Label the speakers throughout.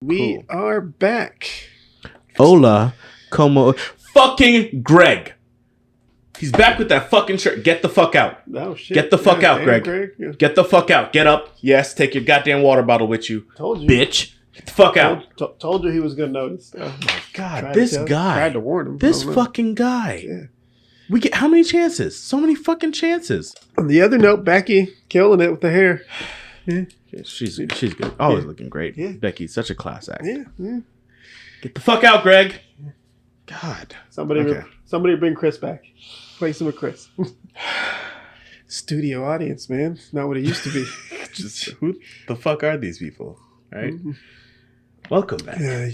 Speaker 1: We are back.
Speaker 2: Hola, como fucking Greg. He's back with that fucking shirt. Get the fuck out.
Speaker 1: Oh shit.
Speaker 2: Get the fuck out, Greg.
Speaker 1: Yeah.
Speaker 2: Get the fuck out. Get up. Yes, take your goddamn water bottle with you.
Speaker 1: Told you.
Speaker 2: Bitch. Get the fuck out.
Speaker 1: Told you he was gonna notice.
Speaker 2: Oh my god,
Speaker 1: Tried
Speaker 2: this
Speaker 1: to
Speaker 2: guy.
Speaker 1: Tried to warn him.
Speaker 2: This fucking guy.
Speaker 1: Yeah.
Speaker 2: We get how many chances? So many fucking chances.
Speaker 1: On the other note, Becky killing it with the hair. Yeah.
Speaker 2: She's good. Always looking great.
Speaker 1: Yeah.
Speaker 2: Becky's such a class act.
Speaker 1: Yeah.
Speaker 2: Get the fuck out, Greg. God.
Speaker 1: Somebody bring Chris back. Play some of Chris. Studio audience, man. Not what it used to be.
Speaker 2: Just who the fuck are these people? Right? Mm-hmm. Welcome back.
Speaker 1: Yeah,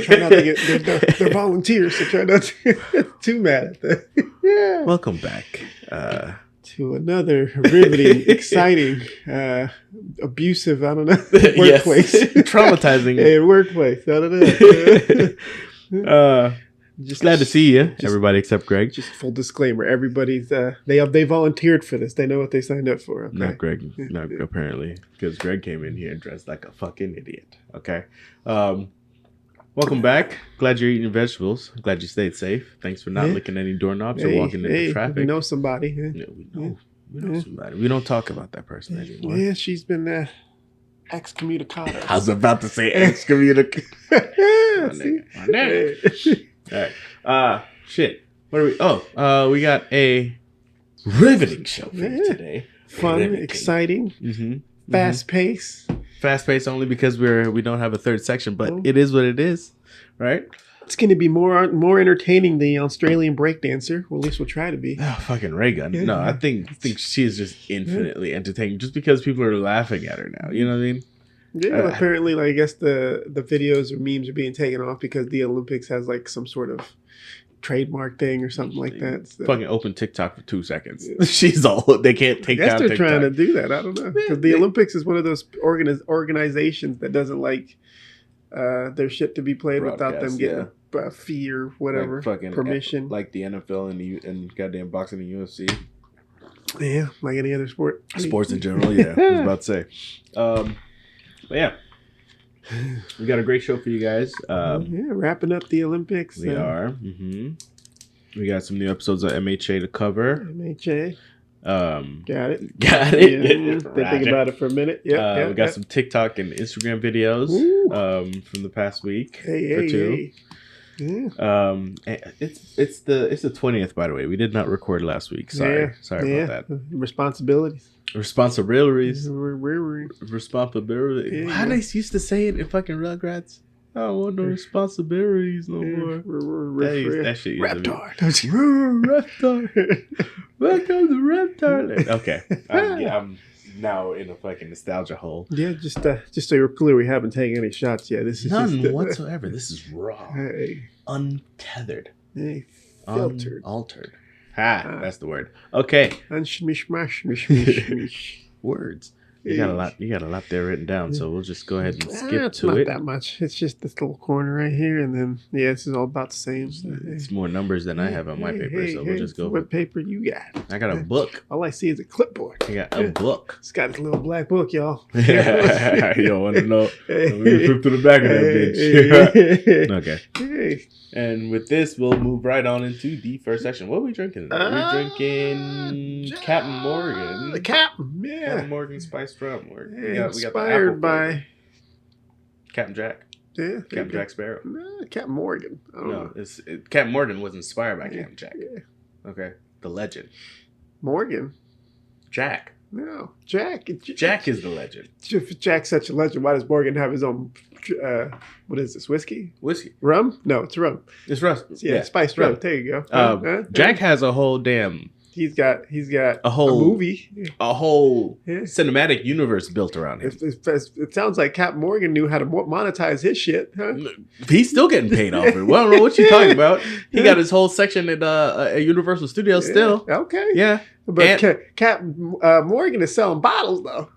Speaker 1: try not to get. They're volunteers, so try not to get too mad at them. Yeah.
Speaker 2: Welcome back
Speaker 1: to another riveting, exciting, abusive. I don't know. Workplace,
Speaker 2: traumatizing.
Speaker 1: Hey, workplace. I don't know.
Speaker 2: Just glad to see you, everybody except Greg.
Speaker 1: Just full disclaimer: everybody's they volunteered for this. They know what they signed up for. Okay?
Speaker 2: Not Greg, apparently, because Greg came in here dressed like a fucking idiot. Okay, welcome back. Glad you're eating vegetables. Glad you stayed safe. Thanks for not licking any doorknobs or walking into traffic.
Speaker 1: We know somebody.
Speaker 2: Yeah, we know somebody. We don't talk about that person anymore.
Speaker 1: Yeah, she's been excommunicado.
Speaker 2: I was about to say excommunicado. My nigga. All right. Shit. What are we? Oh, we got a riveting show for you today.
Speaker 1: Fun, exciting, fast pace.
Speaker 2: Fast pace only because we don't have a third section, but it is what it is, right?
Speaker 1: It's going to be more entertaining than the Australian breakdancer. Well, at least we'll try to be.
Speaker 2: Oh, fucking Ray Gun. Yeah. No, I think she is just infinitely entertaining, just because people are laughing at her now. You know what I mean?
Speaker 1: Yeah, apparently, I guess the videos or memes are being taken off because the Olympics has like some sort of trademark thing or something like that. So.
Speaker 2: Fucking open TikTok for 2 seconds. She's all they can't take down TikTok. I guess they're
Speaker 1: trying to do that. I don't know, because the Olympics is one of those organizations that doesn't like their shit to be played without them getting a fee or whatever, like permission,
Speaker 2: like the NFL and goddamn boxing and UFC.
Speaker 1: Yeah, like any other
Speaker 2: sports in general. Yeah, I was about to say. But yeah, we got a great show for you guys.
Speaker 1: Wrapping up the Olympics.
Speaker 2: We are. We got some new episodes of MHA to cover.
Speaker 1: MHA. Got it.
Speaker 2: Yeah.
Speaker 1: Think about it for a minute. Yeah.
Speaker 2: We got some TikTok and Instagram videos from the past week or two.
Speaker 1: Hey.
Speaker 2: It's the 20th, by the way. We did not record last week. Sorry about that. Responsibility. Responsibility.
Speaker 1: Yeah.
Speaker 2: How they used to say it in fucking Rugrats? I don't want no responsibilities no more. That shit used to be. Reptar. Welcome to Reptar. Okay. I'm now in a fucking nostalgia hole.
Speaker 1: Yeah, just so you're clear, we haven't taken any shots yet. This is
Speaker 2: none whatsoever. This is raw.
Speaker 1: Hey.
Speaker 2: Untethered.
Speaker 1: Hey, filtered.
Speaker 2: Unaltered. That's the word. Okay.
Speaker 1: Unshmishmash.
Speaker 2: Words. You got a lot there written down, so we'll just go ahead and skip to
Speaker 1: it.
Speaker 2: Not
Speaker 1: that much. It's just this little corner right here, and then this is all about the same. So,
Speaker 2: it's more numbers than I have on my paper, so we'll just go.
Speaker 1: What paper you got?
Speaker 2: I got a book.
Speaker 1: All I see is a clipboard.
Speaker 2: I got a book.
Speaker 1: It's got this little black book, y'all.
Speaker 2: You don't want to know. We flip to the back of that bitch. Okay. And with this, we'll move right on into the first section. What are we drinking? We're drinking Captain Morgan.
Speaker 1: The Captain, yeah.
Speaker 2: Captain Morgan spiced rum. We got
Speaker 1: inspired by
Speaker 2: Captain Jack.
Speaker 1: Yeah.
Speaker 2: Captain Jack Sparrow.
Speaker 1: No, Captain Morgan.
Speaker 2: Captain Morgan was inspired by Captain Jack. Yeah. Okay. The legend.
Speaker 1: Morgan.
Speaker 2: Jack.
Speaker 1: No, Jack.
Speaker 2: Jack is the legend.
Speaker 1: If Jack's such a legend, why does Morgan have his own? What is this? Whiskey? Rum? No, it's rum.
Speaker 2: It's rum.
Speaker 1: Yeah, spiced rum. There you go.
Speaker 2: Jack has a whole damn.
Speaker 1: He's got a whole movie,
Speaker 2: a whole cinematic universe built around him.
Speaker 1: It sounds like Captain Morgan knew how to monetize his shit. Huh?
Speaker 2: He's still getting paid off it. Well, I don't know what you're talking about. He got his whole section at Universal Studios still.
Speaker 1: Okay.
Speaker 2: Yeah.
Speaker 1: But Captain Morgan is selling bottles though.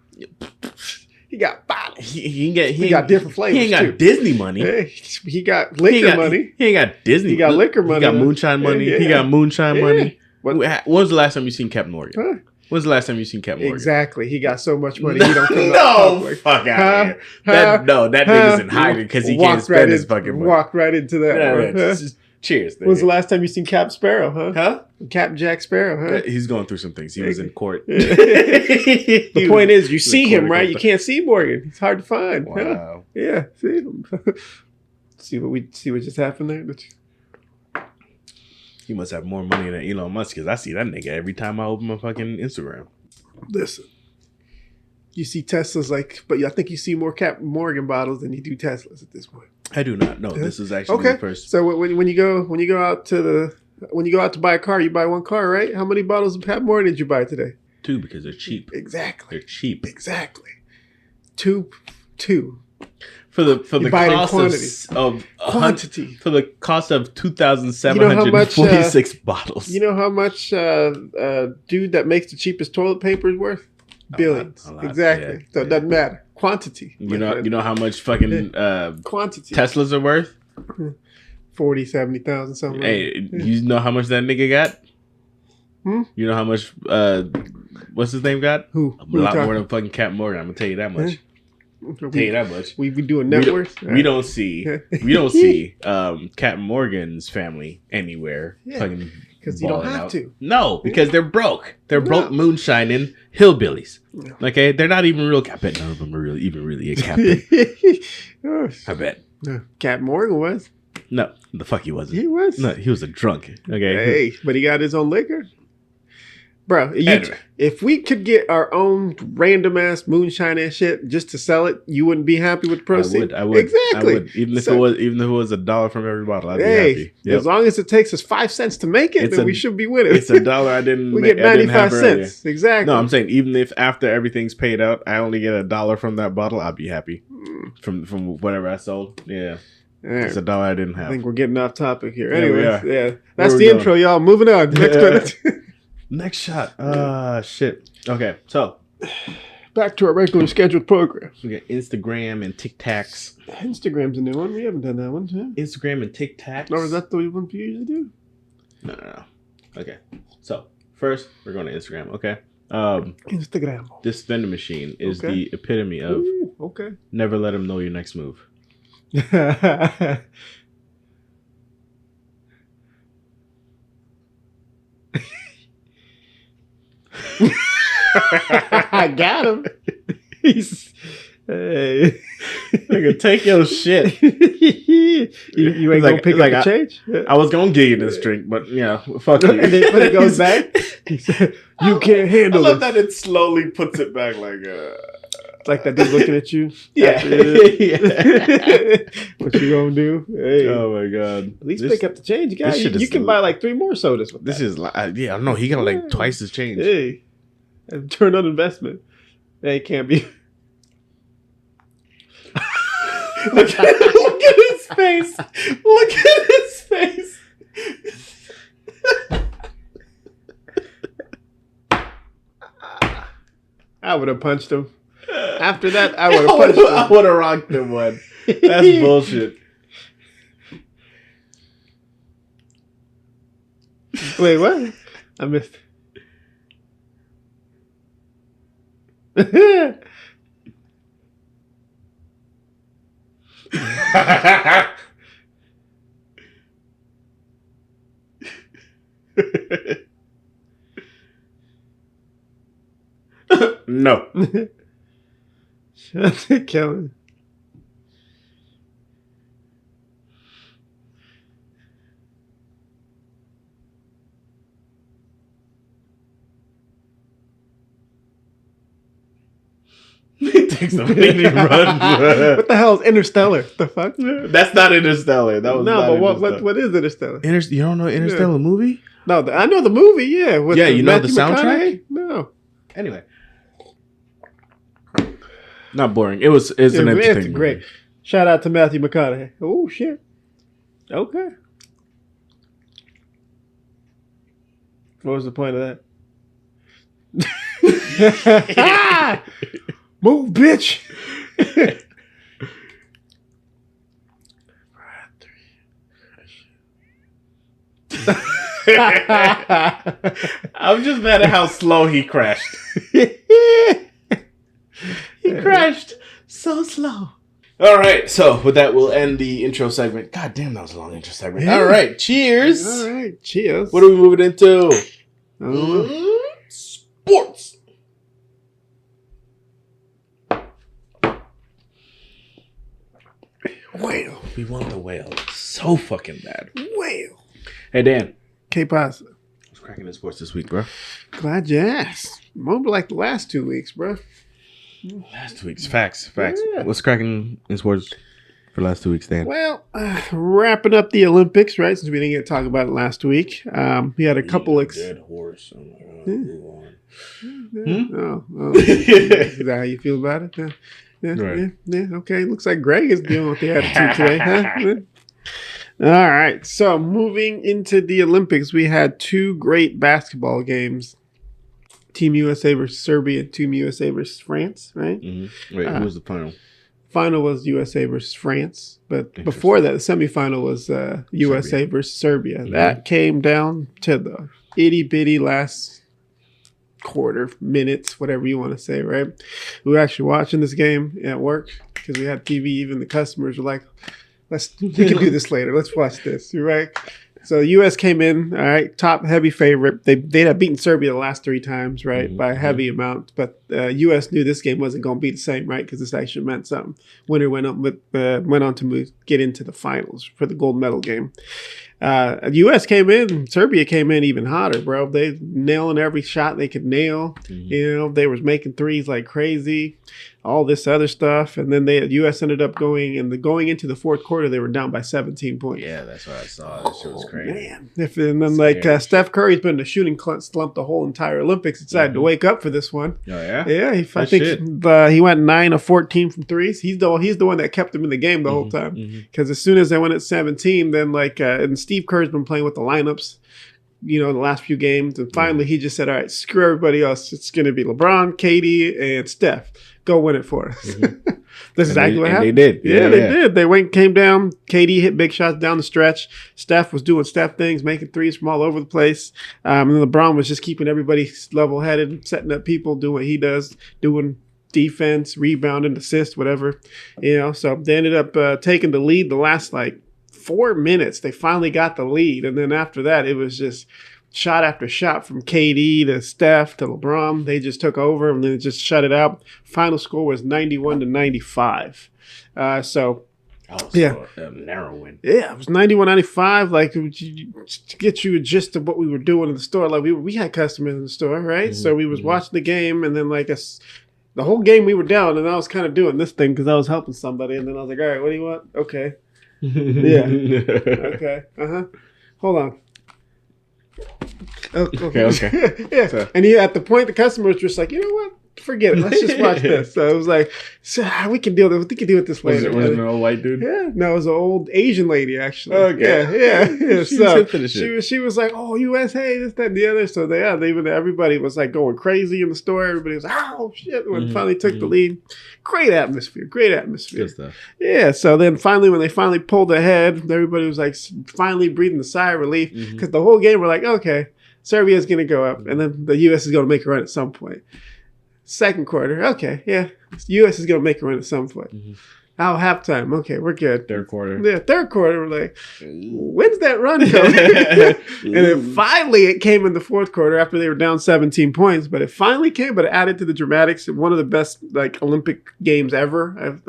Speaker 1: He got bottles.
Speaker 2: He
Speaker 1: got different flavors.
Speaker 2: He ain't got Disney money.
Speaker 1: He got liquor money.
Speaker 2: He ain't got Disney.
Speaker 1: He got liquor money.
Speaker 2: He got moonshine money. He got moonshine money. When was the last time you seen Captain Morgan? When's the last time you seen Cap Morgan?
Speaker 1: Exactly. He got so much money. He don't come
Speaker 2: fuck out of here. That nigga's in hiding because he can't spend his fucking money.
Speaker 1: Walked right into that.
Speaker 2: Cheers.
Speaker 1: When's the last time you seen Cap Sparrow, huh? Cap Jack Sparrow, huh?
Speaker 2: He's going through some things. He was in court.
Speaker 1: The point is, you see him, right? You can't see Morgan. It's hard to find.
Speaker 2: Wow.
Speaker 1: Huh? Yeah. See him. see what just happened there?
Speaker 2: He must have more money than Elon Musk because I see that nigga every time I open my fucking Instagram.
Speaker 1: Listen. You see Teslas but I think you see more Cap Morgan bottles than you do Teslas at this point.
Speaker 2: I do not know. This is actually the first.
Speaker 1: So when you go out to buy a car, you buy one car, right? How many bottles of Cap Morgan did you buy today?
Speaker 2: 2 because they're cheap.
Speaker 1: Exactly.
Speaker 2: They're cheap.
Speaker 1: Exactly. Two.
Speaker 2: For the cost of
Speaker 1: quantity.
Speaker 2: For the cost of 2,746 bottles.
Speaker 1: You know how much dude that makes the cheapest toilet paper is worth? Billions. A lot. Exactly. Yeah, so it doesn't matter. Quantity.
Speaker 2: You know how much fucking
Speaker 1: quantity
Speaker 2: Teslas are worth?
Speaker 1: 40, 70,000 something.
Speaker 2: Hey, you know how much that nigga got? You know how much what's his name got?
Speaker 1: Who?
Speaker 2: A lot more than fucking Cap Morgan. I'm gonna tell you that much.
Speaker 1: We doing networks.
Speaker 2: We don't see Cap Morgan's family anywhere. Fucking
Speaker 1: because you don't have to.
Speaker 2: No, because they're broke. They're broke moonshining hillbillies. No. Okay, they're not even real. I bet none of them are really a captain. I bet.
Speaker 1: Cap Morgan was.
Speaker 2: No, the fuck he wasn't.
Speaker 1: He was.
Speaker 2: No, he was a drunk. Okay.
Speaker 1: Hey, but he got his own liquor. Bro, if we could get our own random ass moonshine and shit just to sell it, you wouldn't be happy with the proceeds.
Speaker 2: I would.
Speaker 1: Exactly.
Speaker 2: I would. Even if it was $1 from every bottle, I'd be happy.
Speaker 1: Yep. As long as it takes us 5 cents to make it, then we should be winning.
Speaker 2: It's $1 I didn't.
Speaker 1: We get 95 cents. Exactly.
Speaker 2: No, I'm saying even if after everything's paid out, I only get $1 from that bottle, I'd be happy. From whatever I sold. Yeah. It's $1 I didn't have.
Speaker 1: I think we're getting off topic here. Anyways, that's the intro, y'all. Moving on. Next credit.
Speaker 2: Next shot. Shit. Okay, so
Speaker 1: back to our regular scheduled program.
Speaker 2: We got Instagram and TikToks.
Speaker 1: Instagram's a new one. We haven't done that one. Huh?
Speaker 2: Instagram and TikToks.
Speaker 1: Or is that the one you usually do?
Speaker 2: No. Okay. So first, we're going to Instagram. Okay.
Speaker 1: Instagram.
Speaker 2: This vending machine is the epitome of never let them know your next move.
Speaker 1: I got him. Hey,
Speaker 2: nigga, take your shit.
Speaker 1: you ain't gonna pick up the change?
Speaker 2: I was gonna give you this drink, but fuck you.
Speaker 1: And then when it goes back, he said, "You can't handle it."
Speaker 2: I love that it slowly puts it back like.
Speaker 1: It's like that dude looking at you.
Speaker 2: Yeah.
Speaker 1: What you gonna do? Hey.
Speaker 2: Oh my god!
Speaker 1: At least pick up the change, you guys. You can buy like 3 more sodas with
Speaker 2: this. Is like, I know he got like twice his change.
Speaker 1: Hey, return on investment. Hey, can't be.
Speaker 2: Look at his face. Look at his face.
Speaker 1: I would have punched him. After that, I would have punched him.
Speaker 2: I would have rocked him one. That's bullshit.
Speaker 1: Wait, what? I missed.
Speaker 2: No.
Speaker 1: Shut it, Kevin.
Speaker 2: He takes a minute and runs.
Speaker 1: What the hell is Interstellar? The fuck?
Speaker 2: That's not Interstellar. That was
Speaker 1: what is Interstellar?
Speaker 2: You don't know Interstellar movie?
Speaker 1: No, I know the movie. Yeah,
Speaker 2: you know the soundtrack.
Speaker 1: No.
Speaker 2: Anyway, not boring. It's an entertaining.
Speaker 1: Great. Movie. Shout out to Matthew McConaughey. Oh shit. Okay. What was the point of that? Move, bitch.
Speaker 2: I'm just mad at how slow he crashed. He crashed so slow. All right, so with that, we'll end the intro segment. God damn, that was a long intro segment. Yeah. All right, cheers.
Speaker 1: All right, cheers.
Speaker 2: What are we moving into? Sports. Whale. We want the whale so fucking bad.
Speaker 1: Whale.
Speaker 2: Hey, Dan.
Speaker 1: K-Pasa.
Speaker 2: What's cracking in sports this week, bro?
Speaker 1: Glad you asked. More like the last 2 weeks, bro.
Speaker 2: Last 2 weeks. Facts. Yeah. What's cracking in sports for the last 2 weeks, Dan?
Speaker 1: Well, wrapping up the Olympics, right? Since we didn't get to talk about it last week. We had a couple...
Speaker 2: dead horse. Oh, my God. Move on.
Speaker 1: Is that how you feel about it? Yeah. Okay. Looks like Greg is dealing with the attitude today, huh? All right. So moving into the Olympics, we had 2 great basketball games. Team USA versus Serbia, Team USA versus France, right?
Speaker 2: Mm-hmm. Wait, who was the final?
Speaker 1: Final was USA versus France. But before that, the semifinal was USA versus Serbia. Mm-hmm. That came down to the itty-bitty last quarter, minutes, whatever you want to say, right? We were actually watching this game at work because we had TV. Even the customers were like, we can do this later. Let's watch this, right? So the U.S. came in, all right, top heavy favorite. They had beaten Serbia the last 3 times, right, by a heavy amount. But U.S. knew this game wasn't going to be the same, right, because this actually meant something. Winner went on to get into the finals for the gold medal game. U.S. came in, Serbia came in even hotter, bro. They nailing every shot they could nail. Mm-hmm. You know, they was making threes like crazy, all this other stuff. And then the U.S. ended up going into the fourth quarter, they were down by 17 points.
Speaker 2: Yeah, that's what I saw. That shit was crazy.
Speaker 1: Man. And then Steph Curry's been in the shooting slump the whole entire Olympics. Decided to wake up for this one.
Speaker 2: Oh, yeah?
Speaker 1: Yeah, I think he went 9 of 14 from threes. He's the one that kept him in the game the whole time. Because as soon as they went at 17, then and Steve Kerr's been playing with the lineups, the last few games. And finally, he just said, all right, screw everybody else. It's going to be LeBron, KD, and Steph. Go win it for us. That's exactly what happened.
Speaker 2: They did.
Speaker 1: Yeah, they did. They came down. KD hit big shots down the stretch. Steph was doing Steph things, making threes from all over the place. And LeBron was just keeping everybody level-headed, setting up people, doing what he does, doing defense, rebounding, assist, whatever. So they ended up taking the lead the last, 4 minutes. They finally got the lead. And then after that, it was just shot after shot from KD to Steph to LeBron. They just took over and then just shut it out. Final score was 91-95.
Speaker 2: So a narrow win.
Speaker 1: Yeah, it was 91-95. To get you a gist of what we were doing in the store. We had customers in the store, right? Mm-hmm. So we was watching the game, and then the whole game we were down, and I was kind of doing this thing because I was helping somebody, and then I was like, all right, what do you want? Okay. Yeah. Okay. Hold on. Okay. Yeah. So. And at the point, the customer was just like, you know what? Forget it. Let's just watch this. So it was like, we can deal with this later.
Speaker 2: Was it an old white dude?
Speaker 1: Yeah. No, it was an old Asian lady, actually.
Speaker 2: Okay.
Speaker 1: Yeah. She was like, oh, USA, this, that, and the other. So everybody was going crazy in the store. Everybody was, oh, shit. When finally took the lead. Great atmosphere.
Speaker 2: Good stuff.
Speaker 1: Yeah. So then finally, when they finally pulled ahead, everybody was finally breathing a sigh of relief. Because the whole game, we're like, okay, Serbia's going to go up. And then the U.S. is going to make a run at some point. Second quarter, okay, yeah. U.S. is going to make a run at some point. Now halftime, okay, we're good.
Speaker 2: Third quarter.
Speaker 1: Yeah, third quarter, we're like, when's that run coming? And then finally it came in the fourth quarter after they were down 17 points. But it finally came, but it added to the dramatics. One of the best Olympic games ever.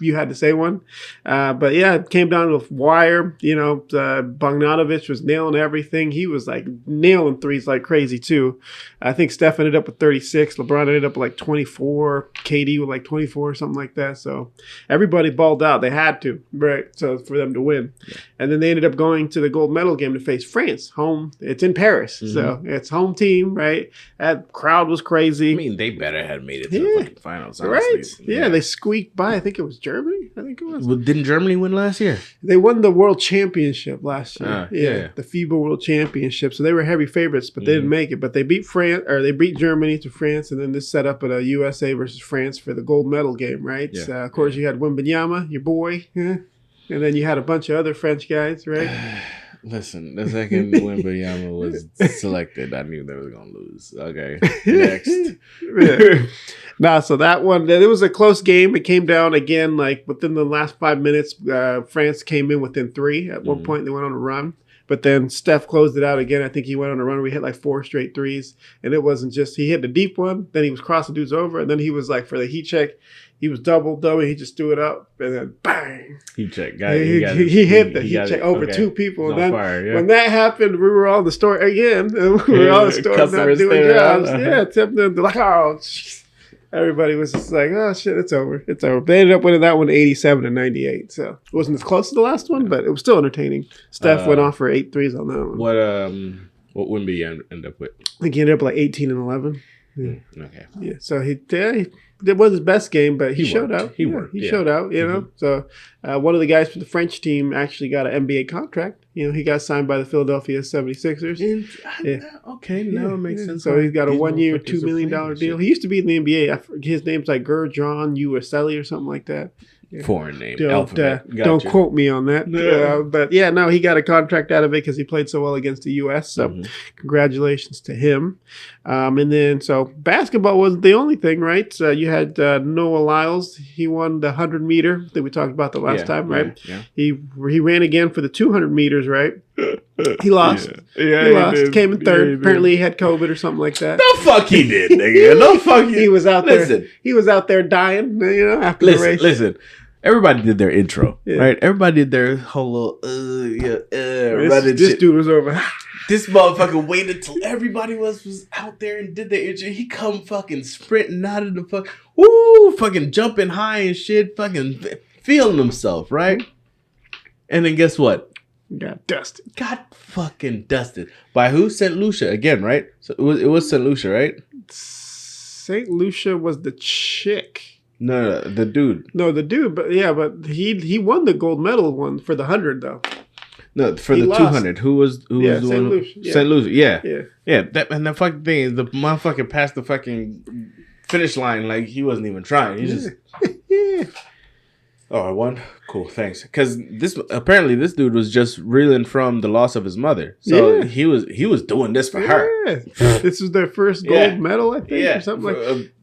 Speaker 1: You had to say one. But yeah, it came down to a wire. Bogdanovic was nailing everything. He was nailing threes like crazy too. I think Steph ended up with 36. LeBron ended up with 24. KD with 24 or something like that. So everybody balled out. They had to, right? So for them to win. Yeah. And then they ended up going to the gold medal game to face France. Home. It's in Paris. So it's home team, right? That crowd was crazy.
Speaker 2: I mean, they better had made it to the fucking finals, honestly.
Speaker 1: Right? Yeah, they squeaked by. I think it was Germany. I think it was.
Speaker 2: Well, didn't Germany win last year?
Speaker 1: They won the World Championship last year. Yeah, the FIBA World Championship. So they were heavy favorites, but they didn't make it. But they beat they beat Germany to France, and then this set up a USA versus France for the gold medal game, right? Yeah. So of course, you had Wembanyama, your boy, and then you had a bunch of other French guys, right?
Speaker 2: Listen, the second Wembanyama was selected, I knew they were going to lose. Okay, next.
Speaker 1: So that one, it was a close game. It came down again, like within the last 5 minutes. France came in within 3. At one point, they went on a run. But then Steph closed it out again. I think he went on a run where he hit like 4 straight threes. And it wasn't just, he hit the deep one, then he was crossing dudes over, and then he was like, for the heat check, he was double, he just threw it up, and then bang.
Speaker 2: Heat check.
Speaker 1: He hit the heat check over 2 people. And then when that happened, we were on the store again. And we were on the store not doing jobs. Tipping like, oh, jeez. Everybody was just like, oh, shit, it's over. It's over. They ended up winning that one 87-98. So it wasn't as close as the last one, but it was still entertaining. Steph went off for 8 threes on that one.
Speaker 2: What Wemby end up with?
Speaker 1: I think he ended up like 18 and 11.
Speaker 2: Yeah. Okay.
Speaker 1: Yeah. So it was his best game, but he showed out. He showed out, you know. So one of the guys from the French team actually got an NBA contract. You know, he got signed by the Philadelphia 76ers.
Speaker 2: Okay, now it makes sense.
Speaker 1: So he's got a 1 year, $2 million deal. He used to be in the NBA. His name's like Gurjon Uselli or something like that.
Speaker 2: Yeah. Foreign name.
Speaker 1: Don't quote me on that. But yeah, no, he got a contract out of it because he played so well against the U.S. So congratulations to him. And then, so basketball wasn't the only thing, right? So you had Noah Lyles. He won the 100 meter that we talked about the last time, right?
Speaker 2: Yeah.
Speaker 1: He ran again for the 200 meters, right? He lost. He lost. Came in third. Apparently he had COVID or something like that.
Speaker 2: No fuck he did, nigga. No fuck
Speaker 1: he was out there. He was out there dying, you know, after the race.
Speaker 2: Listen. Everybody did their intro, right? Everybody did their whole little,
Speaker 1: this dude was over.
Speaker 2: This motherfucker waited till everybody was out there and did their intro. He come fucking sprinting out of the fucking jumping high and shit, fucking feeling himself, right? And then guess what?
Speaker 1: Got dusted.
Speaker 2: Got fucking dusted. By who? St. Lucia again, right? So it was St. Lucia, right?
Speaker 1: St. Lucia was the chick.
Speaker 2: No, the dude.
Speaker 1: No, the dude, but he won the gold medal one for the 100 though.
Speaker 2: No, for the 200. Who was the one?
Speaker 1: St. Lucia.
Speaker 2: St. Lucia, yeah. And the fucking thing is, the motherfucker passed the fucking finish line like he wasn't even trying. He just. Oh, I won. Cool, thanks. Because this dude was just reeling from the loss of his mother, so he was doing this for her.
Speaker 1: This was their first gold medal, I think, or something like.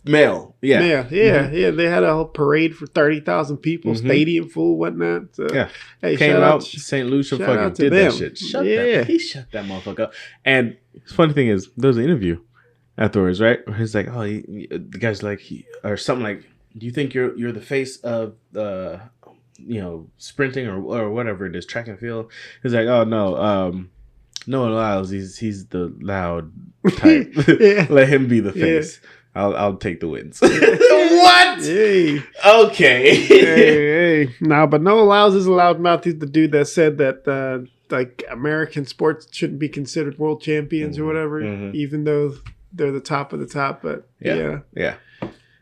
Speaker 2: Male,
Speaker 1: yeah. They had a whole parade for 30,000 people, stadium full, whatnot. So, hey,
Speaker 2: came out. St. Lucia fucking did that shit. He shut that motherfucker up. And the funny thing is, there was an interview afterwards, right? Where he's like, the guy's like, or something like, do you think you're the face of sprinting or whatever it is, track and field? He's like, oh no, Noah Lyles, he's the loud type. Let him be the face. I'll take the wins. What? Hey. Okay.
Speaker 1: hey. No, but Noah Lyles is a loudmouth. He's the dude that said that like American sports shouldn't be considered world champions or whatever, even though they're the top of the top. But yeah.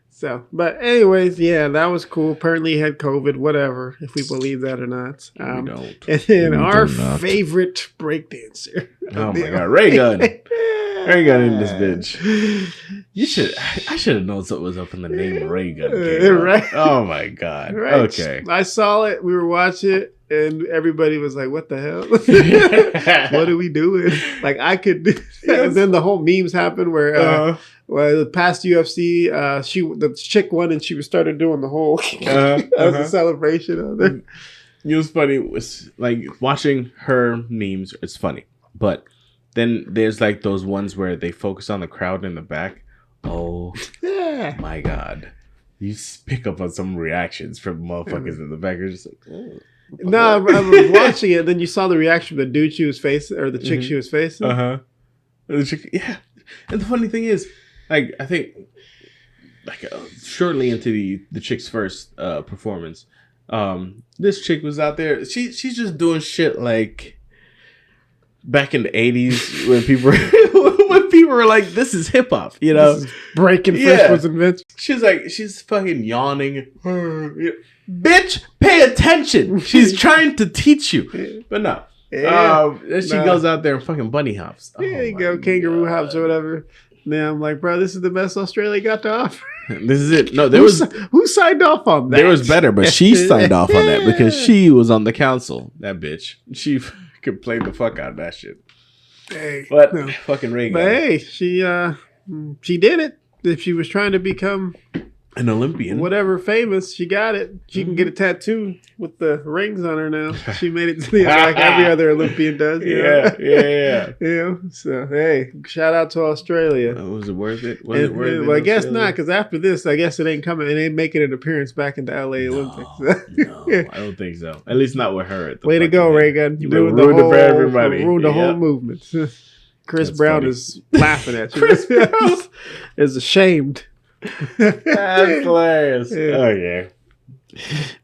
Speaker 1: So, but anyways, that was cool. Apparently he had COVID, whatever, if we believe that or not.
Speaker 2: We don't.
Speaker 1: And then our favorite breakdancer.
Speaker 2: Oh my God, Ray Gun. Ray Gun in this bitch. I should have known something was up in the name Ray Gun. Right? Oh my God. Right. Okay.
Speaker 1: I saw it. We were watching it. And everybody was like, what the hell? What are we doing? Like, I could do that. And then the whole memes happened where the past UFC, the chick won and she started doing the whole that was a celebration of it.
Speaker 2: It was funny. It was like watching her memes. It's funny. But then there's like those ones where they focus on the crowd in the back. Oh, my God. You pick up on some reactions from motherfuckers in the back. You're just like, oh.
Speaker 1: No, I was watching it. Then you saw the reaction of the dude she was facing, or the chick she was facing.
Speaker 2: And the funny thing is, like, I think, like, shortly into the chick's first performance, this chick was out there. She's just doing shit like back in the 80s when people were like, "This is hip hop," you know, this is
Speaker 1: breaking first was invented.
Speaker 2: She's fucking yawning. Bitch, pay attention. She's trying to teach you. But no. Then she goes out there and fucking bunny hops.
Speaker 1: There you go, kangaroo hops or whatever. Now I'm like, bro, this is the best Australia got to offer.
Speaker 2: This is it. No,
Speaker 1: who signed off on that?
Speaker 2: There was better, but she signed off on that because she was on the council. That bitch. She could play the fuck out of that shit.
Speaker 1: Hey,
Speaker 2: but fucking Ray.
Speaker 1: But hey, she did it. If she was trying to become
Speaker 2: an Olympian,
Speaker 1: whatever famous, she got it. She can get a tattoo with the rings on her now. She made it to like every other Olympian does.
Speaker 2: Yeah.
Speaker 1: So hey, shout out to Australia.
Speaker 2: Was it worth it? Was it worth it?
Speaker 1: Well, I guess not, because after this, I guess it ain't coming. It ain't making an appearance back in the LA Olympics.
Speaker 2: No, I don't think so. At least not with her.
Speaker 1: Way to go, Reagan!
Speaker 2: You ruined it for everybody.
Speaker 1: Ruined the whole movement. Chris Brown is laughing at you. Chris Brown is ashamed.
Speaker 2: That's hilarious.
Speaker 1: Yeah.
Speaker 2: Oh, yeah.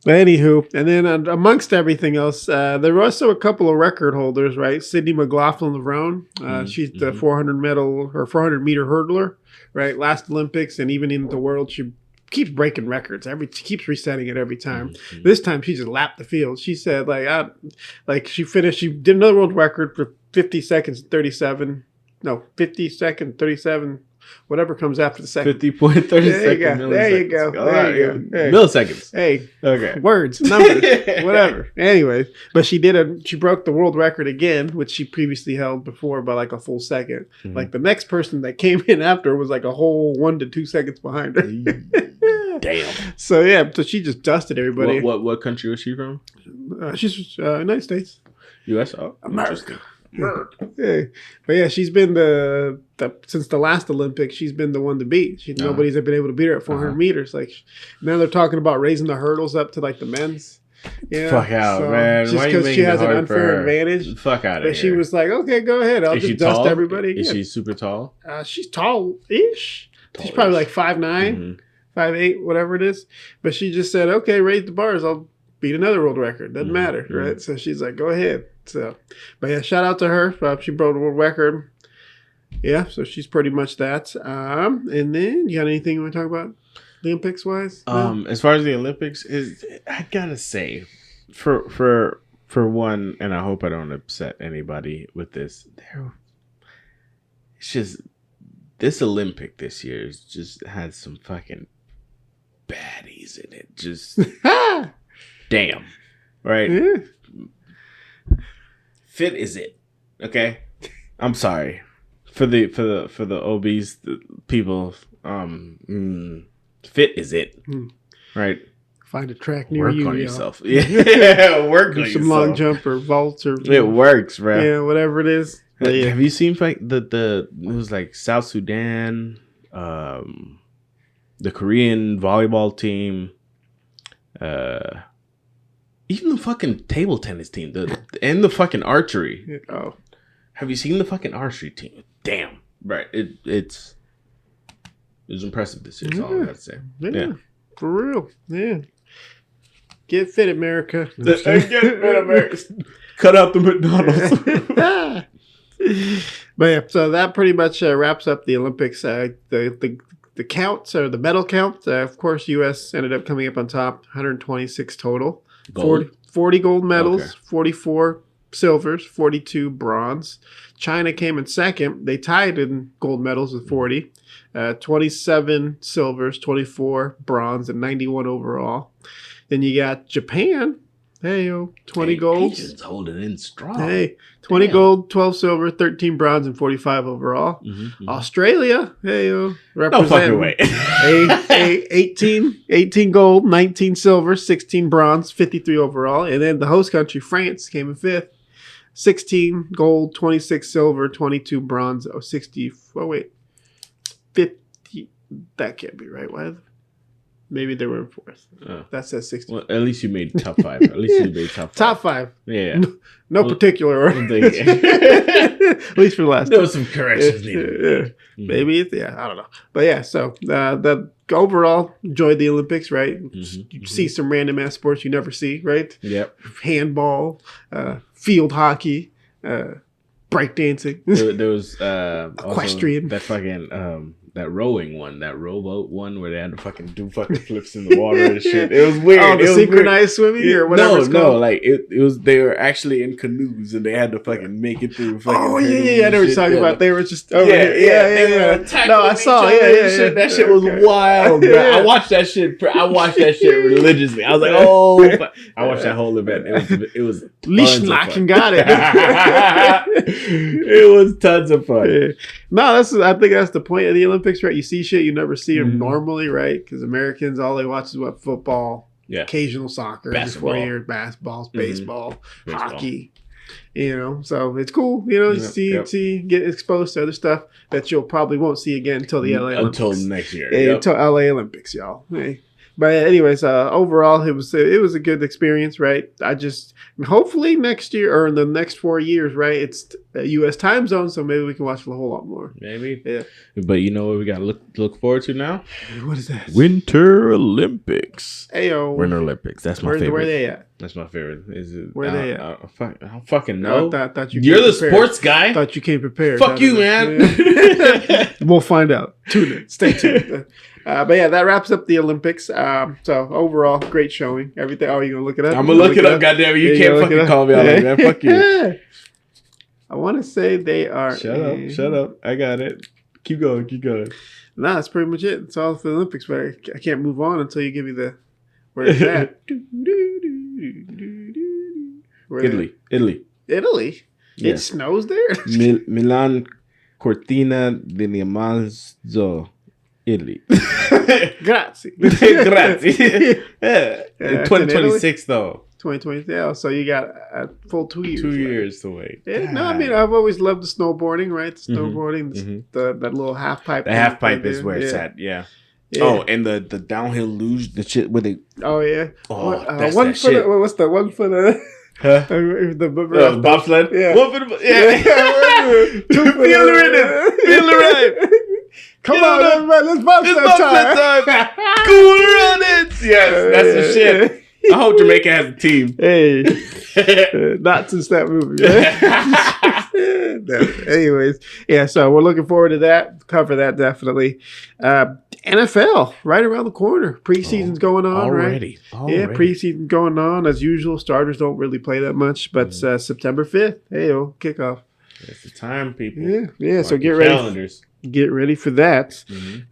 Speaker 1: But anywho, and then amongst everything else, there were also a couple of record holders, right? Sydney McLaughlin-Levrone, she's the 400 meter hurdler, right? Last Olympics and even in the world, she keeps breaking records. She keeps resetting it every time. This time, she just lapped the field. She said, she finished. She did another world record for 50 seconds 37. No, 50 seconds 37. Whatever comes after the second.
Speaker 2: 50.30 seconds.
Speaker 1: There you go. Hey.
Speaker 2: Milliseconds.
Speaker 1: Hey.
Speaker 2: Okay.
Speaker 1: Words, numbers, whatever. Anyway, but she broke the world record again, which she previously held before by like a full second. Mm-hmm. Like the next person that came in after was like a whole 1 to 2 seconds behind her.
Speaker 2: Damn.
Speaker 1: So she just dusted everybody.
Speaker 2: What country was she from?
Speaker 1: She's United States.
Speaker 2: U.S. Oh,
Speaker 1: America. Yeah. But yeah, she's been since the last Olympics, she's been the one to beat. Nobody's been able to beat her at 400 meters. Like now they're talking about raising the hurdles up to like the men's. Yeah,
Speaker 2: fuck out, man.
Speaker 1: Just because she has an unfair advantage.
Speaker 2: Fuck out of here.
Speaker 1: But she was like, okay, go ahead. I'll just dust everybody again.
Speaker 2: Is she super tall?
Speaker 1: She's tall-ish. She's probably like 5'9", 5'8", whatever it is. But she just said, okay, raise the bars. I'll beat another world record. Doesn't matter, right? So she's like, go ahead. So, but yeah, shout out to her. She broke the world record. Yeah, so she's pretty much that. And then you got anything you want to talk about Olympics wise? No?
Speaker 2: As far as the Olympics I gotta say, for one, and I hope I don't upset anybody with this. It's just this Olympic this year just had some fucking baddies in it. Just damn, right?
Speaker 1: Yeah.
Speaker 2: Fit is it, okay? I'm sorry for the obese people. Fit is it, right?
Speaker 1: Find a track near
Speaker 2: work
Speaker 1: you.
Speaker 2: On yourself, yeah. Work on yourself.
Speaker 1: Some long jump or vault or
Speaker 2: it works, bro.
Speaker 1: Yeah, whatever it is.
Speaker 2: Yeah. Have you seen like it was like South Sudan, the Korean volleyball team, even the fucking table tennis team, and the fucking archery.
Speaker 1: Oh,
Speaker 2: have you seen the fucking archery team? Damn, right. It was impressive this year. That's all I gotta say.
Speaker 1: Yeah, for real. Yeah, get fit, America.
Speaker 2: Get fit, America. Cut out the McDonald's.
Speaker 1: But yeah, so that pretty much wraps up the Olympics. The counts or the medal count. Of course, U.S. ended up coming up on top, 126 total.
Speaker 2: Gold?
Speaker 1: 40 gold medals,
Speaker 2: Okay.
Speaker 1: 44 silvers, 42 bronze. China came in second. They tied in gold medals with 40. 27 silvers, 24 bronze, and 91 overall. Then you got Japan. Hey, 20 gold.
Speaker 2: Asians holding in strong.
Speaker 1: Hey, 20 gold, 12 silver, 13 bronze, and 45 overall. Australia, hey,
Speaker 2: No fucking way.
Speaker 1: 18 gold, 19 silver, 16 bronze, 53 overall. And then the host country, France, came in fifth. 16 gold, 26 silver, 22 bronze, 50. That can't be right. Why? Maybe they were in fourth. That says 60.
Speaker 2: Well, at least you made top five. At least you made top five.
Speaker 1: Top five.
Speaker 2: Yeah.
Speaker 1: No particular order. At least for the last
Speaker 2: There was some corrections needed.
Speaker 1: Maybe I don't know. But yeah, so the overall enjoyed the Olympics, right? You see some random ass sports you never see, right?
Speaker 2: Yep.
Speaker 1: Handball, field hockey, breakdancing.
Speaker 2: There was
Speaker 1: equestrian.
Speaker 2: that fucking rowing one, that rowboat one where they had to fucking do fucking flips in the water and shit. It was weird.
Speaker 1: Oh, the synchronized swimming or whatever it's called?
Speaker 2: No, like it was. They were actually in canoes and they had to fucking make it through. Fucking
Speaker 1: I know what you're talking about. They were just over here.
Speaker 2: Yeah. No, I saw. Yeah. That shit was wild, bro. I watched that shit. Religiously. I was like, oh. I watched that whole event. It was
Speaker 1: leash knocking. Got it.
Speaker 2: It was tons of fun.
Speaker 1: Yeah. No, I think that's the point of the Olympics, right? You see shit you never see them normally, right? Because Americans, all they watch is what, football, occasional soccer,
Speaker 2: basketball,
Speaker 1: basketball, baseball, hockey. You know, so it's cool. You know, see, get exposed to other stuff that you'll probably won't see again until the LA Olympics.
Speaker 2: Until next year.
Speaker 1: Until LA Olympics, y'all. Hey. But anyways, overall, it was a good experience, right? Hopefully next year or in the next 4 years, right? It's a U.S. time zone, so maybe we can watch a whole lot more.
Speaker 2: Maybe,
Speaker 1: yeah.
Speaker 2: But you know what we got to look forward to now?
Speaker 1: What is that?
Speaker 2: Winter Olympics.
Speaker 1: Ayo.
Speaker 2: Winter Olympics. That's my favorite.
Speaker 1: Where they at?
Speaker 2: That's my favorite. Is it?
Speaker 1: Where they at?
Speaker 2: I don't fucking know.
Speaker 1: Thought
Speaker 2: You're the sports guy.
Speaker 1: I thought you came prepared.
Speaker 2: Fuck you, man.
Speaker 1: We'll find out. Tune in. Stay tuned. But yeah, that wraps up the Olympics. So overall, great showing. Everything. Oh, you gonna look it up?
Speaker 2: I'm gonna look it up. Goddamn it! You can't fucking call me out like that. Fuck you.
Speaker 1: I want to say they are.
Speaker 2: Shut up. I got it. Keep going.
Speaker 1: Nah, that's pretty much it. It's all for the Olympics, but I can't move on until you give me the where it's at. Italy.
Speaker 2: Yeah.
Speaker 1: It snows there.
Speaker 2: Milan Cortina di Liamazzo. Italy.
Speaker 1: Grazie.
Speaker 2: Yeah. 2026 though.
Speaker 1: 2020. Yeah. So you got a full 2 years.
Speaker 2: 2 years to wait.
Speaker 1: Yeah, no, I mean I've always loved the snowboarding, right? The snowboarding, that little half pipe.
Speaker 2: The half pipe is where it's at. Yeah. Oh, and the downhill luge, the shit where they.
Speaker 1: Oh yeah.
Speaker 2: That's
Speaker 1: one
Speaker 2: that
Speaker 1: foot.
Speaker 2: shit.
Speaker 1: What's the 1 foot?
Speaker 2: The bobsled.
Speaker 1: Yeah.
Speaker 2: 1 foot. Yeah.
Speaker 1: 2 foot.
Speaker 2: Feel the rhythm. Feel the rhythm.
Speaker 1: Come on, everybody. Let's bobsled time.
Speaker 2: Cool runnings. Yes, that's the shit. I hope Jamaica has a team.
Speaker 1: Hey, not since that movie. Right? Anyways, yeah. So we're looking forward to that. Cover that definitely. NFL right around the corner. Preseason's going on
Speaker 2: already.
Speaker 1: Right? Yeah, preseason going on as usual. Starters don't really play that much, but September 5th. Kickoff.
Speaker 2: It's the time, people.
Speaker 1: Yeah. So get ready.
Speaker 2: Calendars.
Speaker 1: Get ready for that.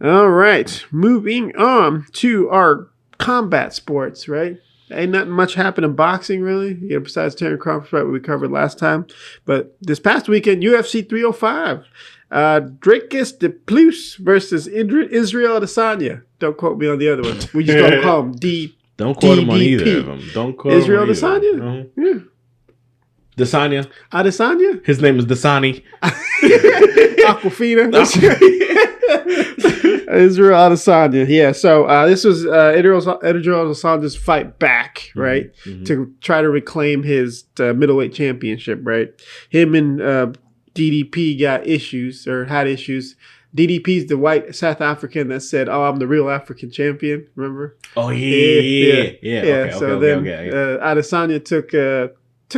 Speaker 1: All right, moving on to our combat sports. Right. Ain't nothing much happened in boxing, really, besides Terry Crawford fight we covered last time. But this past weekend, UFC 305, Dricus DePlus versus Israel Adesanya. Don't quote me on the other one. We just don't call him D.
Speaker 2: Don't quote him on either of them. Don't quote
Speaker 1: Israel
Speaker 2: him on
Speaker 1: Adesanya? Yeah.
Speaker 2: Desanya.
Speaker 1: Adesanya?
Speaker 2: His name is Dasani.
Speaker 1: Aquafina. Israel Adesanya. Yeah, so this was Israel Adesanya's fight back, right? To try to reclaim his middleweight championship, right? Him and DDP had issues. DDP's the white South African that said, "Oh, I'm the real African champion." Remember?
Speaker 2: Oh yeah.
Speaker 1: Okay, Adesanya took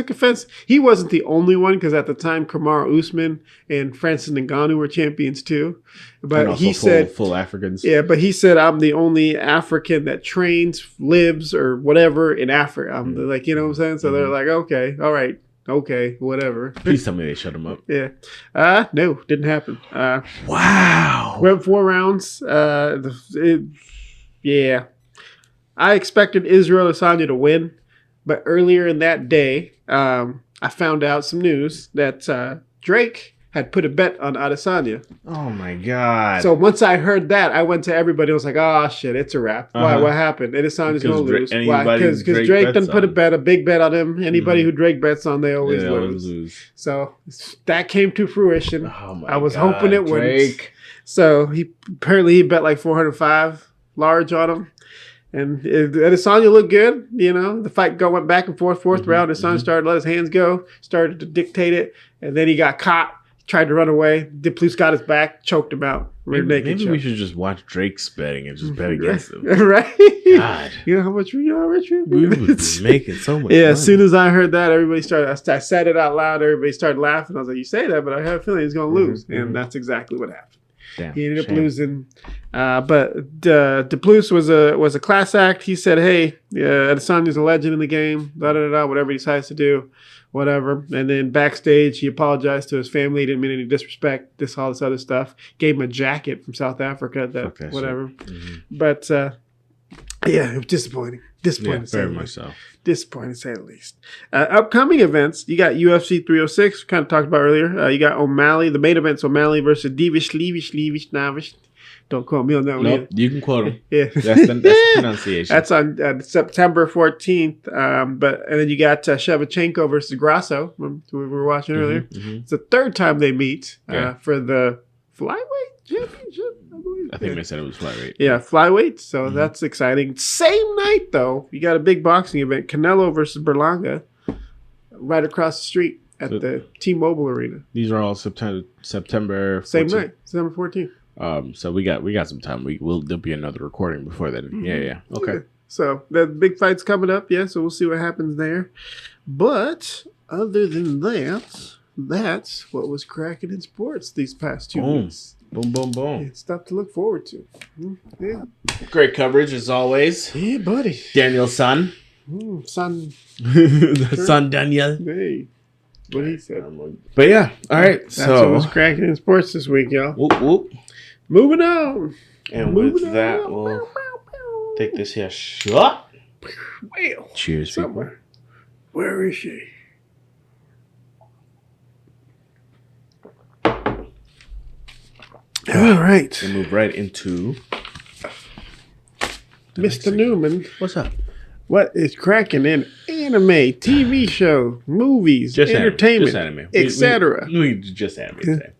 Speaker 1: offense. He wasn't the only one because at the time Kamaru Usman and Francis Ngannou were champions too. But he said
Speaker 2: full Africans.
Speaker 1: Yeah, but he said I'm the only African that trains, lives, or whatever in Africa. I'm like, you know what I'm saying? So they're like, okay, all right, okay, whatever.
Speaker 2: Please tell me they shut him up.
Speaker 1: Yeah. No, didn't happen.
Speaker 2: Wow.
Speaker 1: Went 4 rounds. Yeah. I expected Israel Adesanya to win. But earlier in that day, I found out some news that Drake had put a bet on Adesanya.
Speaker 2: Oh, my God.
Speaker 1: So once I heard that, I went to everybody. I was like, oh, shit, it's a wrap. Why? What happened? Adesanya's going to lose. Why? Because Drake done put a big bet on him. Anybody who Drake bets on, they always lose. So that came to fruition.
Speaker 2: Oh, my
Speaker 1: I was hoping it wouldn't. So he bet like 405 large on him. And Adesanya looked good, The fight went back and forth, fourth round. Adesanya started to let his hands go, started to dictate it, and then he got caught, tried to run away. DePlus got his back, choked him out.
Speaker 2: Maybe we should just watch Drake's betting and just bet against him.
Speaker 1: Right?
Speaker 2: God.
Speaker 1: You know how much we
Speaker 2: would be making so much
Speaker 1: money.
Speaker 2: As
Speaker 1: soon as I heard that, everybody started, I said it out loud, everybody started laughing. I was like, you say that, but I have a feeling he's going to lose. And that's exactly what happened.
Speaker 2: Damn.
Speaker 1: He ended up losing. But DePluce was a class act. He said, "Hey, Adesanya's a legend in the game. Da da da. Whatever he decides to do, whatever." And then backstage, he apologized to his family. He didn't mean any disrespect. All this other stuff. Gave him a jacket from South Africa. That whatever. Mm-hmm. But yeah, it was disappointing. Disappointing.
Speaker 2: Yeah, very much so.
Speaker 1: Disappointing to say the least. Upcoming events, you got UFC 306, kind of talked about earlier. You got O'Malley. The main event's O'Malley versus Levish Navish. Don't quote me on that one.
Speaker 2: Nope, you can quote him.
Speaker 1: Yeah.
Speaker 2: That's the pronunciation.
Speaker 1: That's on September 14th. And then you got Shevchenko versus Grasso, who we were watching earlier. Mm-hmm. It's the third time they meet for the flyweight championship, I believe.
Speaker 2: I think they said it was flyweight.
Speaker 1: Yeah, flyweight. So that's exciting. Same night, though, you got a big boxing event. Canelo versus Berlanga right across the street at the T-Mobile Arena.
Speaker 2: These are all September 14th.
Speaker 1: Same night, September 14th.
Speaker 2: So we got some time. There'll be another recording before then. Mm-hmm. Yeah. Okay.
Speaker 1: So the big fight's coming up. Yeah. So we'll see what happens there. But other than that, that's what was cracking in sports these past 2 weeks.
Speaker 2: Boom, boom, boom.
Speaker 1: It's stuff to look forward to. Yeah.
Speaker 2: Great coverage as always.
Speaker 1: Yeah, buddy.
Speaker 2: Daniel's son.
Speaker 1: Son.
Speaker 2: Son Daniel.
Speaker 1: Hey. What he said.
Speaker 2: But yeah. All right.
Speaker 1: That's what was cracking in sports this week, y'all.
Speaker 2: Whoop, whoop.
Speaker 1: Moving on.
Speaker 2: And with that, we'll take this here shot.
Speaker 1: Well,
Speaker 2: cheers, people.
Speaker 1: Where is she? All right.
Speaker 2: We'll move right into
Speaker 1: Mr. Newman.
Speaker 2: What's up?
Speaker 1: What is cracking in anime, TV show, movies,
Speaker 2: just
Speaker 1: entertainment,
Speaker 2: etc.? We just anime today.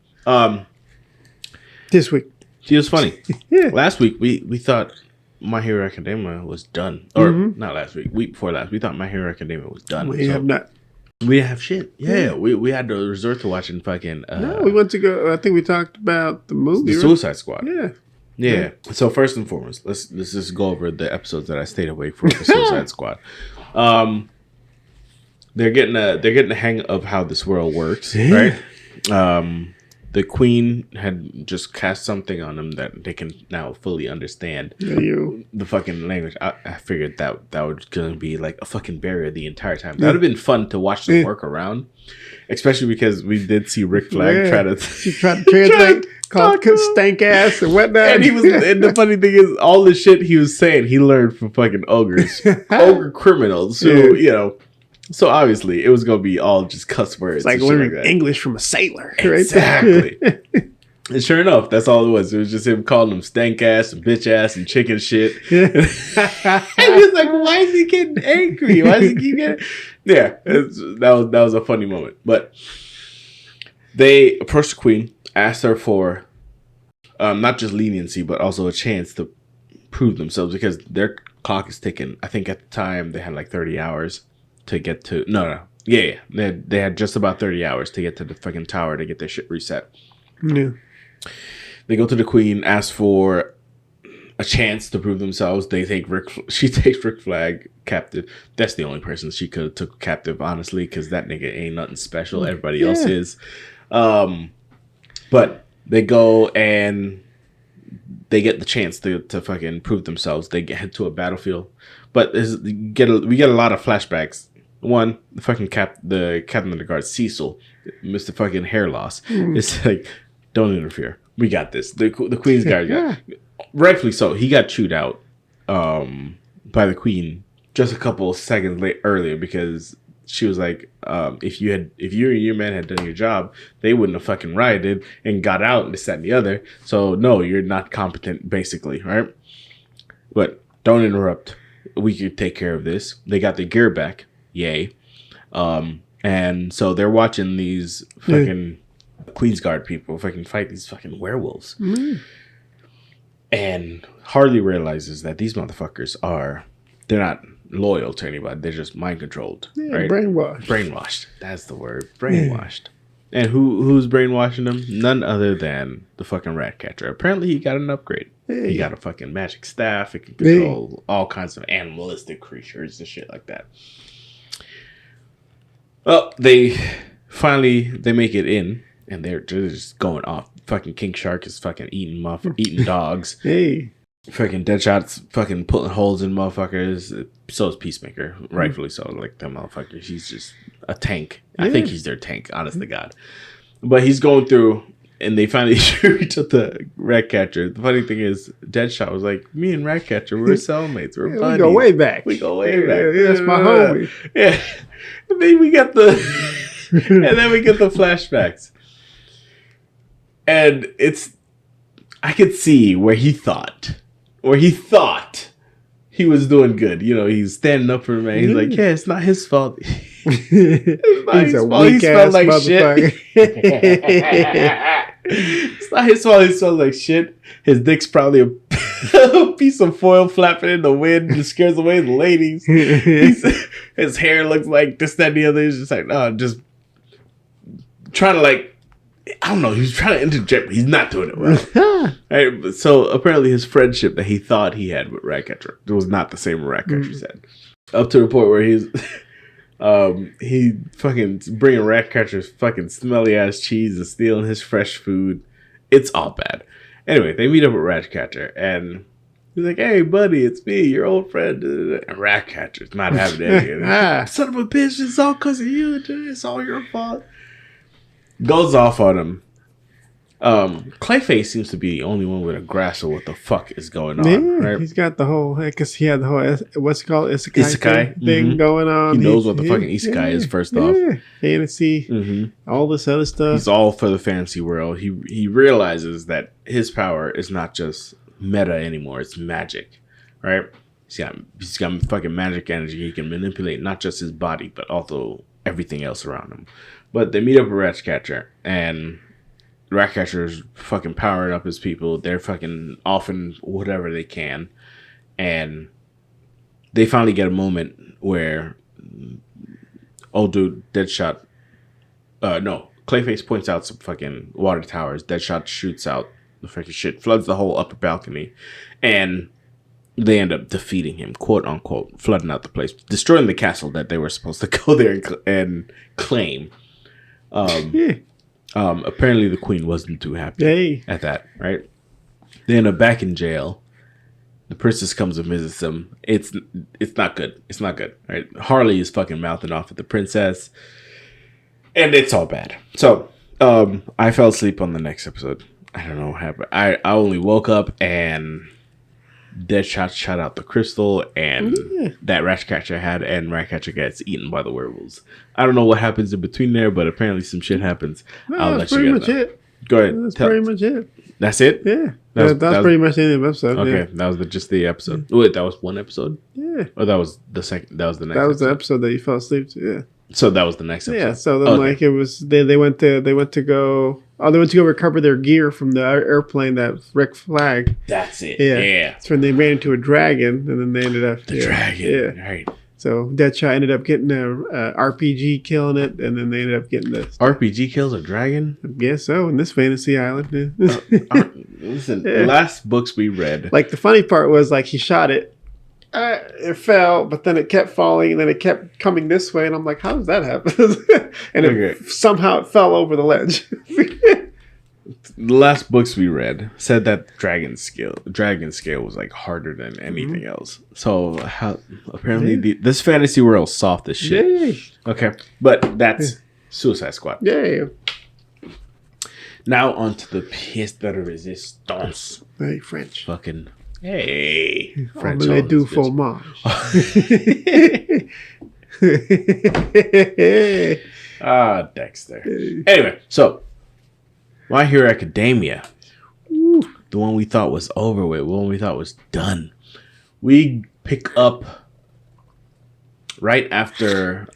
Speaker 1: This week.
Speaker 2: It was funny. Yeah. Last week we thought My Hero Academia was done, or not last week. Week before last, we thought My Hero Academia was done.
Speaker 1: We have not.
Speaker 2: We didn't have shit. Yeah, we had to resort to watching fucking.
Speaker 1: No, we went to go. I think we talked about the movie,
Speaker 2: the Suicide Squad.
Speaker 1: Yeah.
Speaker 2: So first and foremost, let's just go over the episodes that I stayed awake for the Suicide Squad. They're getting the hang of how this world works, right? The Queen had just cast something on them that they can now fully understand. The fucking language. I figured that was gonna be like a fucking barrier the entire time. That would have been fun to watch them work around, especially because we did see Rick Flag try to
Speaker 1: translate, called stank ass and whatnot.
Speaker 2: And and the funny thing is, all the shit he was saying, he learned from fucking ogres, ogre criminals who So obviously, it was gonna be all just cuss words.
Speaker 1: It's like learning English from a sailor,
Speaker 2: exactly. And sure enough, that's all it was. It was just him calling them stank ass and bitch ass and chicken shit. And he's like, "Why is he getting angry? Why does he keep getting?" Yeah, that was a funny moment. But they approached the Queen, asked her for not just leniency, but also a chance to prove themselves because their clock is ticking. I think at the time they had like 30 hours. To get to they had just about 30 hours to get to the fucking tower to get their shit reset.
Speaker 1: Yeah.
Speaker 2: They go to the Queen, ask for a chance to prove themselves. She takes Rick Flag captive. That's the only person she could have took captive, honestly, because that nigga ain't nothing special. Everybody else is. But they go and they get the chance to fucking prove themselves. They head to a battlefield, but we get a lot of flashbacks. One, the fucking the captain of the guard, Cecil, Mr. fucking hair loss. It's like, don't interfere. We got this. The Queen's guard got, rightfully so. He got chewed out by the Queen just a couple of seconds earlier because she was like, if you and your men had done your job, they wouldn't have fucking rioted and got out and this, that, and the other. So no, you're not competent, basically, right? But don't interrupt. We could take care of this. They got their gear back. Yay. And so they're watching these fucking Queen's Guard people fucking fight these fucking werewolves. And Harley realizes that these motherfuckers they're not loyal to anybody. They're just mind controlled. Right? Brainwashed. That's the word. Brainwashed. And who's brainwashing them? None other than the fucking rat catcher. Apparently he got an upgrade. He got a fucking magic staff. It can control all kinds of animalistic creatures and shit like that. Well, they make it in. and they're just going off. Fucking King Shark is fucking eating dogs.
Speaker 1: Hey.
Speaker 2: Fucking Deadshot's fucking putting holes in motherfuckers. So is Peacemaker, rightfully so. Like that motherfucker, he's just a tank. I think he's their tank, honest to God. But he's going through, and they finally shoot at the Ratcatcher. The funny thing is, Deadshot was like, "Me and Ratcatcher, we're cellmates. We're buddies.
Speaker 1: We go way back.
Speaker 2: We go way back.
Speaker 1: Yeah, that's my homie."
Speaker 2: Yeah. And then we get the, flashbacks, and I could see where he thought he was doing good. You know, he's standing up for him, man. He's like, yeah, it's not his fault. It's not
Speaker 1: He's
Speaker 2: his
Speaker 1: a
Speaker 2: fault. He
Speaker 1: weak
Speaker 2: smelled
Speaker 1: ass
Speaker 2: like
Speaker 1: motherfucker.
Speaker 2: shit. It's not his fault. He smells like shit. His dick's probably a piece of foil flapping in the wind and scares away the ladies. His hair looks like this, that, and the other. He's just like, no, just trying to like, I don't know. He's trying to interject, but he's not doing it well. Right? So apparently his friendship that he thought he had with Ratcatcher was not the same Ratcatcher said. Up to the point where he's he fucking bringing Ratcatcher's fucking smelly ass cheese and stealing his fresh food. It's all bad. Anyway, they meet up with Ratcatcher and he's like, "Hey, buddy, it's me, your old friend." And Ratcatcher's not having it. Son of a bitch, it's all because of you. It's all your fault. Goes off on him. Clayface seems to be the only one with a grasp of what the fuck is going on.
Speaker 1: Yeah,
Speaker 2: right?
Speaker 1: he's got the whole, because he had the whole, what's it called? Isekai thing going on.
Speaker 2: He knows what the fucking Isekai is, first off.
Speaker 1: Fantasy, all this other stuff.
Speaker 2: He's all for the fantasy world. He realizes that his power is not just meta anymore, it's magic. Right? He's got fucking magic energy. He can manipulate not just his body, but also everything else around him. But they meet up with Ratcatcher, and Ratcatcher's fucking powering up his people. They're fucking offing whatever they can. And they finally get a moment where old dude, Deadshot, Clayface points out some fucking water towers. Deadshot shoots out the fucking shit, floods the whole upper balcony, and they end up defeating him, quote unquote, flooding out the place, destroying the castle that they were supposed to go there and claim. Apparently the queen wasn't too happy at that, right? They end up back in jail. The princess comes and visits them. It's not good. It's not good, right? Harley is fucking mouthing off at the princess, and it's all bad. So, I fell asleep on the next episode. I don't know what happened. I only woke up and Deadshot shot out the crystal, and that Ratcatcher had, and Ratcatcher gets eaten by the werewolves. I don't know what happens in between there, but apparently some shit happens.
Speaker 1: I'll let you guys know. It.
Speaker 2: Go ahead.
Speaker 1: That's pretty much it.
Speaker 2: That's it?
Speaker 1: Yeah. That was pretty much the end of the episode.
Speaker 2: Okay,
Speaker 1: yeah.
Speaker 2: That was just the episode. Wait, that was one episode?
Speaker 1: Yeah.
Speaker 2: Or that was the second? That was the next.
Speaker 1: That was the episode that you fell asleep to. Yeah.
Speaker 2: So that was the next episode.
Speaker 1: Yeah. So then, it was they went to go recover their gear from the airplane that Rick Flag.
Speaker 2: That's it.
Speaker 1: Yeah. That's when they ran into a dragon, and then they ended up
Speaker 2: the dragon. Yeah. Right.
Speaker 1: So Deadshot ended up getting a RPG, killing it, and then they ended up getting the
Speaker 2: RPG kills a dragon.
Speaker 1: I guess so in this fantasy island.
Speaker 2: Listen, the last books we read,
Speaker 1: like the funny part was like he shot it. It fell, but then it kept falling, and then it kept coming this way, and I'm like, how does that happen? And somehow it fell over the ledge.
Speaker 2: The last books we read said that dragon scale was like harder than anything else. So apparently this fantasy world soft as shit.
Speaker 1: Yay.
Speaker 2: Okay, but that's Suicide Squad.
Speaker 1: Yeah.
Speaker 2: Now on to the pièce de résistance.
Speaker 1: Hey, French.
Speaker 2: Fucking hey, French.
Speaker 1: Omelette du fromage.
Speaker 2: Dexter. Anyway, so My Hero Academia, the one we thought was over with, the one we thought was done. We pick up right after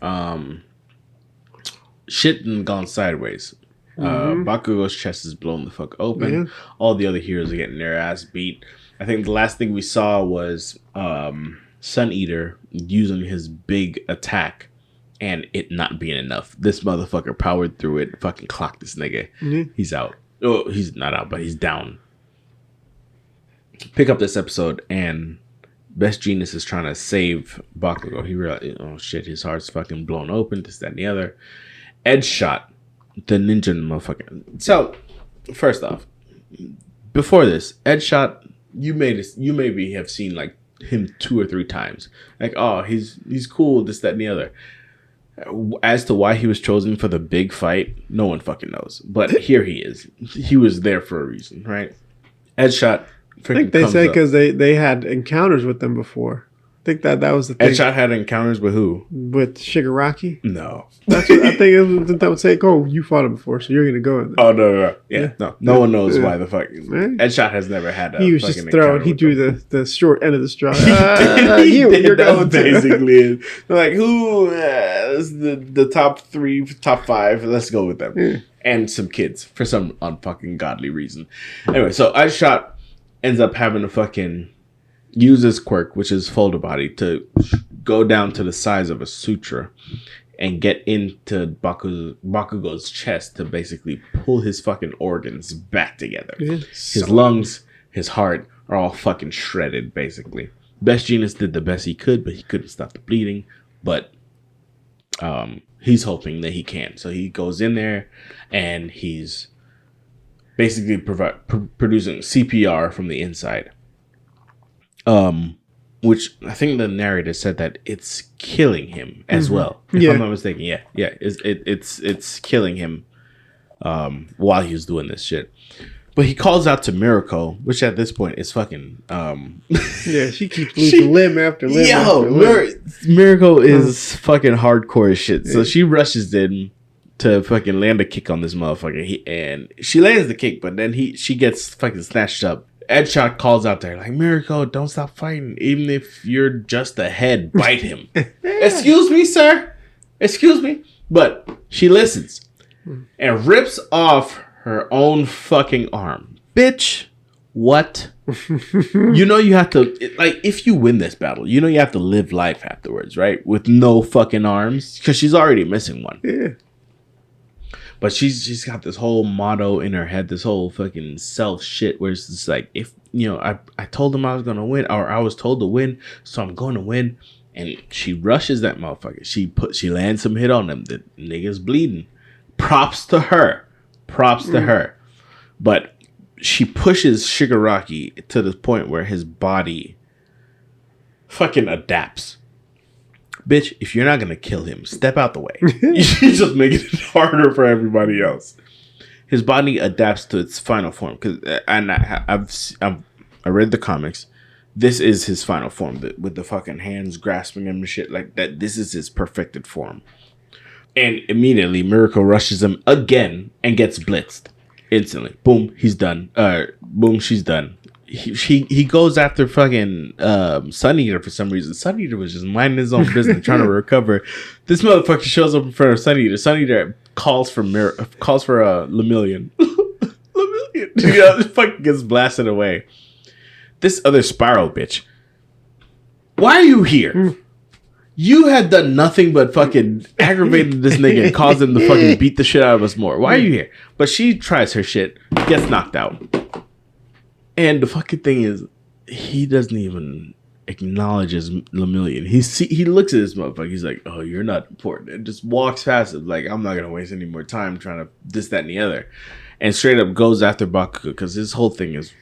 Speaker 2: shit and gone sideways. Bakugo's chest is blown the fuck open. Yeah. All the other heroes are getting their ass beat. I think the last thing we saw was Sun Eater using his big attack and it not being enough. This motherfucker powered through it, fucking clocked this nigga. Mm-hmm. He's out. Oh, he's not out, but he's down. Pick up this episode and Best Genius is trying to save Bakugo. He realized, oh shit, his heart's fucking blown open, this, that, and the other. Edge Shot the ninja motherfucker. So, first off, before this, Ed Shot, you maybe have seen like him 2 or 3 times. Like, oh, he's cool, this, that, and the other. As to why he was chosen for the big fight, no one fucking knows. But here he is. He was there for a reason, right? Ed Shot.
Speaker 1: I think they say because they had encounters with them before. I think that was the thing.
Speaker 2: Ed Shot had encounters with who?
Speaker 1: With Shigaraki?
Speaker 2: No.
Speaker 1: That's what I think that would say, oh, you fought him before, so you're going to go in there.
Speaker 2: Oh, no. Yeah. No one knows why the fuck. Ed Shot has never had a
Speaker 1: he was
Speaker 2: fucking
Speaker 1: just throwing. He drew the short end of the straw.
Speaker 2: You're going basically it. Like, who is the top 3, top 5? Let's go with them. Yeah. And some kids for some unfucking godly reason. Anyway, so Ed Shot ends up having to fucking use his quirk, which is folder body, to go down to the size of a sutra and get into Bakugo's chest to basically pull his fucking organs back together. His lungs, his heart are all fucking shredded, basically. Best Genius did the best he could, but he couldn't stop the bleeding. But he's hoping that he can. So he goes in there and he's basically producing CPR from the inside. Which I think the narrator said that it's killing him as well. If I'm not mistaken, yeah, it's killing him while he was doing this shit. But he calls out to Miracle, which at this point is fucking
Speaker 1: yeah, she keeps losing limb after limb.
Speaker 2: Miracle is fucking hardcore as shit. So she rushes in to fucking land a kick on this motherfucker, and she lands the kick, but then she gets fucking snatched up. Ed Shot calls out there like, Miracle, don't stop fighting. Even if you're just a head, bite him. Excuse me, sir. Excuse me. But she listens and rips off her own fucking arm. Bitch, what? You know you have to, like, if you win this battle, you know you have to live life afterwards, right? With no fucking arms. Because she's already missing one.
Speaker 1: Yeah.
Speaker 2: But she's got this whole motto in her head, this whole fucking self shit where it's just like, if, you know, I told him I was going to win, or I was told to win, so I'm going to win. And she rushes that motherfucker. She lands some hit on him. The nigga's bleeding. Props to her. But she pushes Shigaraki to the point where his body fucking adapts. Bitch, if you're not going to kill him, step out the way. You're just making it harder for everybody else. His body adapts to its final form. I read the comics. This is his final form. With the fucking hands grasping him and shit like that. This is his perfected form. And immediately, Miracle rushes him again and gets blitzed. Instantly. Boom, he's done. Boom, she's done. He goes after fucking Sun Eater for some reason. Sun Eater was just minding his own business, trying to recover. This motherfucker shows up in front of Sun Eater. Sun Eater calls for Lemillion. Lemillion, you know, this fucking gets blasted away. This other Spiral bitch. Why are you here? You had done nothing but fucking aggravated this nigga and caused him to fucking beat the shit out of us more. Why are you here? But she tries her shit, gets knocked out. And the fucking thing is, he doesn't even acknowledge his Lemillion. He looks at this motherfucker. He's like, oh, you're not important. And just walks past it. Like, I'm not going to waste any more time trying to this, that, and the other. And straight up goes after Bakugo. Because his whole thing is,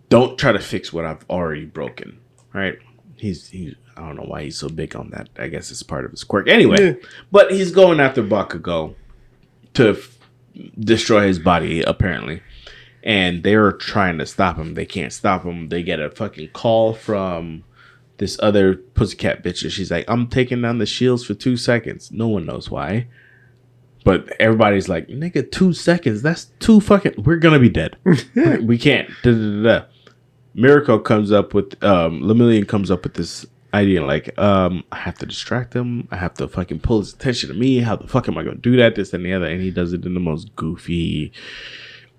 Speaker 2: don't try to fix what I've already broken. Right? He's I don't know why he's so big on that. I guess it's part of his quirk. Anyway, but he's going after Bakugo to destroy his body, apparently. And they're trying to stop him. They can't stop him. They get a fucking call from this other pussycat bitch. And she's like, I'm taking down the shields for 2 seconds. No one knows why. But everybody's like, nigga, 2 seconds? That's too fucking... We're gonna be dead. We can't. Miracle comes up with... Lemillion comes up with this idea like, I have to distract him. I have to fucking pull his attention to me. How the fuck am I going to do that? This and the other. And he does it in the most goofy,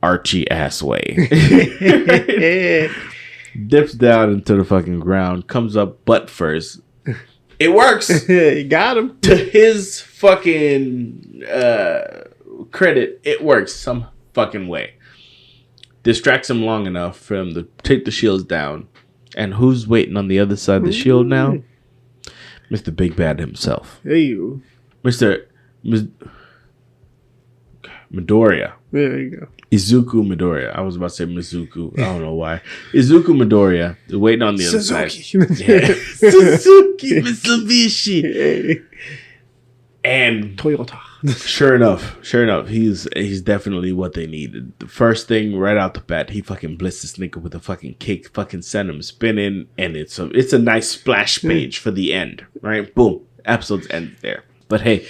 Speaker 2: Archie ass way. Dips down into the fucking ground. Comes up butt first. It works.
Speaker 1: You got him.
Speaker 2: To his fucking credit, it works some fucking way. Distracts him long enough for him to take the shields down. And who's waiting on the other side of the shield now? Mr. Big Bad himself.
Speaker 1: Hey, you.
Speaker 2: Mr. Midoriya.
Speaker 1: There you go.
Speaker 2: Izuku Midoriya. I was about to say Mizuku. I don't know why. Izuku Midoriya. Waiting on the other side. Yeah. Suzuki Mitsubishi.
Speaker 1: Hey.
Speaker 2: And
Speaker 1: Toyota.
Speaker 2: Sure enough, he's definitely what they needed. The first thing right out the bat, he fucking blitzed this nigga with a fucking kick, fucking sent him spinning, and it's a nice splash page for the end, right? Boom, episode's end there. But hey,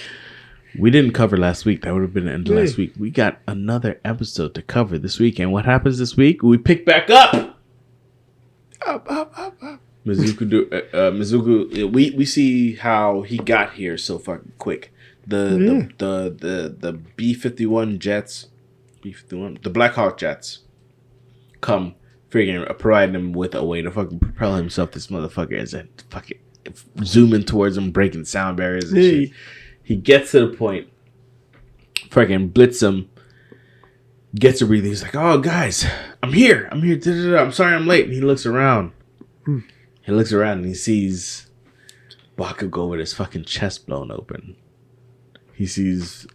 Speaker 2: we didn't cover last week. That would have been the end of last week. We got another episode to cover this week, and what happens this week? We pick back up. Up. Mizuku. We see how he got here so fucking quick. The B-51 jets, the Black Hawk jets, come freaking providing him with a way to fucking propel himself. This motherfucker is a fucking zooming towards him, breaking sound barriers and shit. He gets to the point, freaking blitz him, gets a breathe. He's like, "Oh, guys, I'm here. I'm sorry I'm late." And he looks around. He looks around and he sees Bakugo with his fucking chest blown open. He sees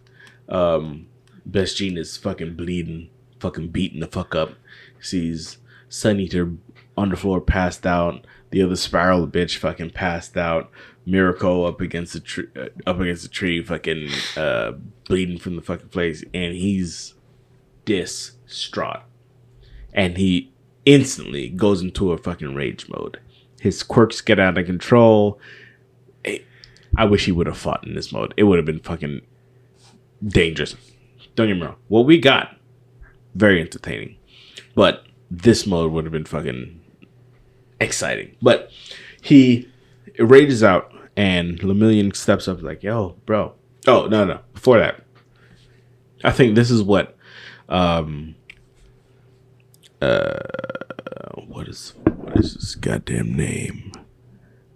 Speaker 2: Best Jeanist fucking bleeding, fucking beating the fuck up. He sees Sun Eater on the floor passed out. The other Spiral bitch fucking passed out. Miracle up against the tree, fucking bleeding from the fucking place, and he's distraught. And he instantly goes into a fucking rage mode. His quirks get out of control. I wish he would have fought in this mode. It would have been fucking dangerous. Don't get me wrong. What we got, very entertaining. But this mode would have been fucking exciting. But he rages out, and Lemillion steps up like, "Yo, bro." Oh, no. Before that, I think this is what what is his goddamn name?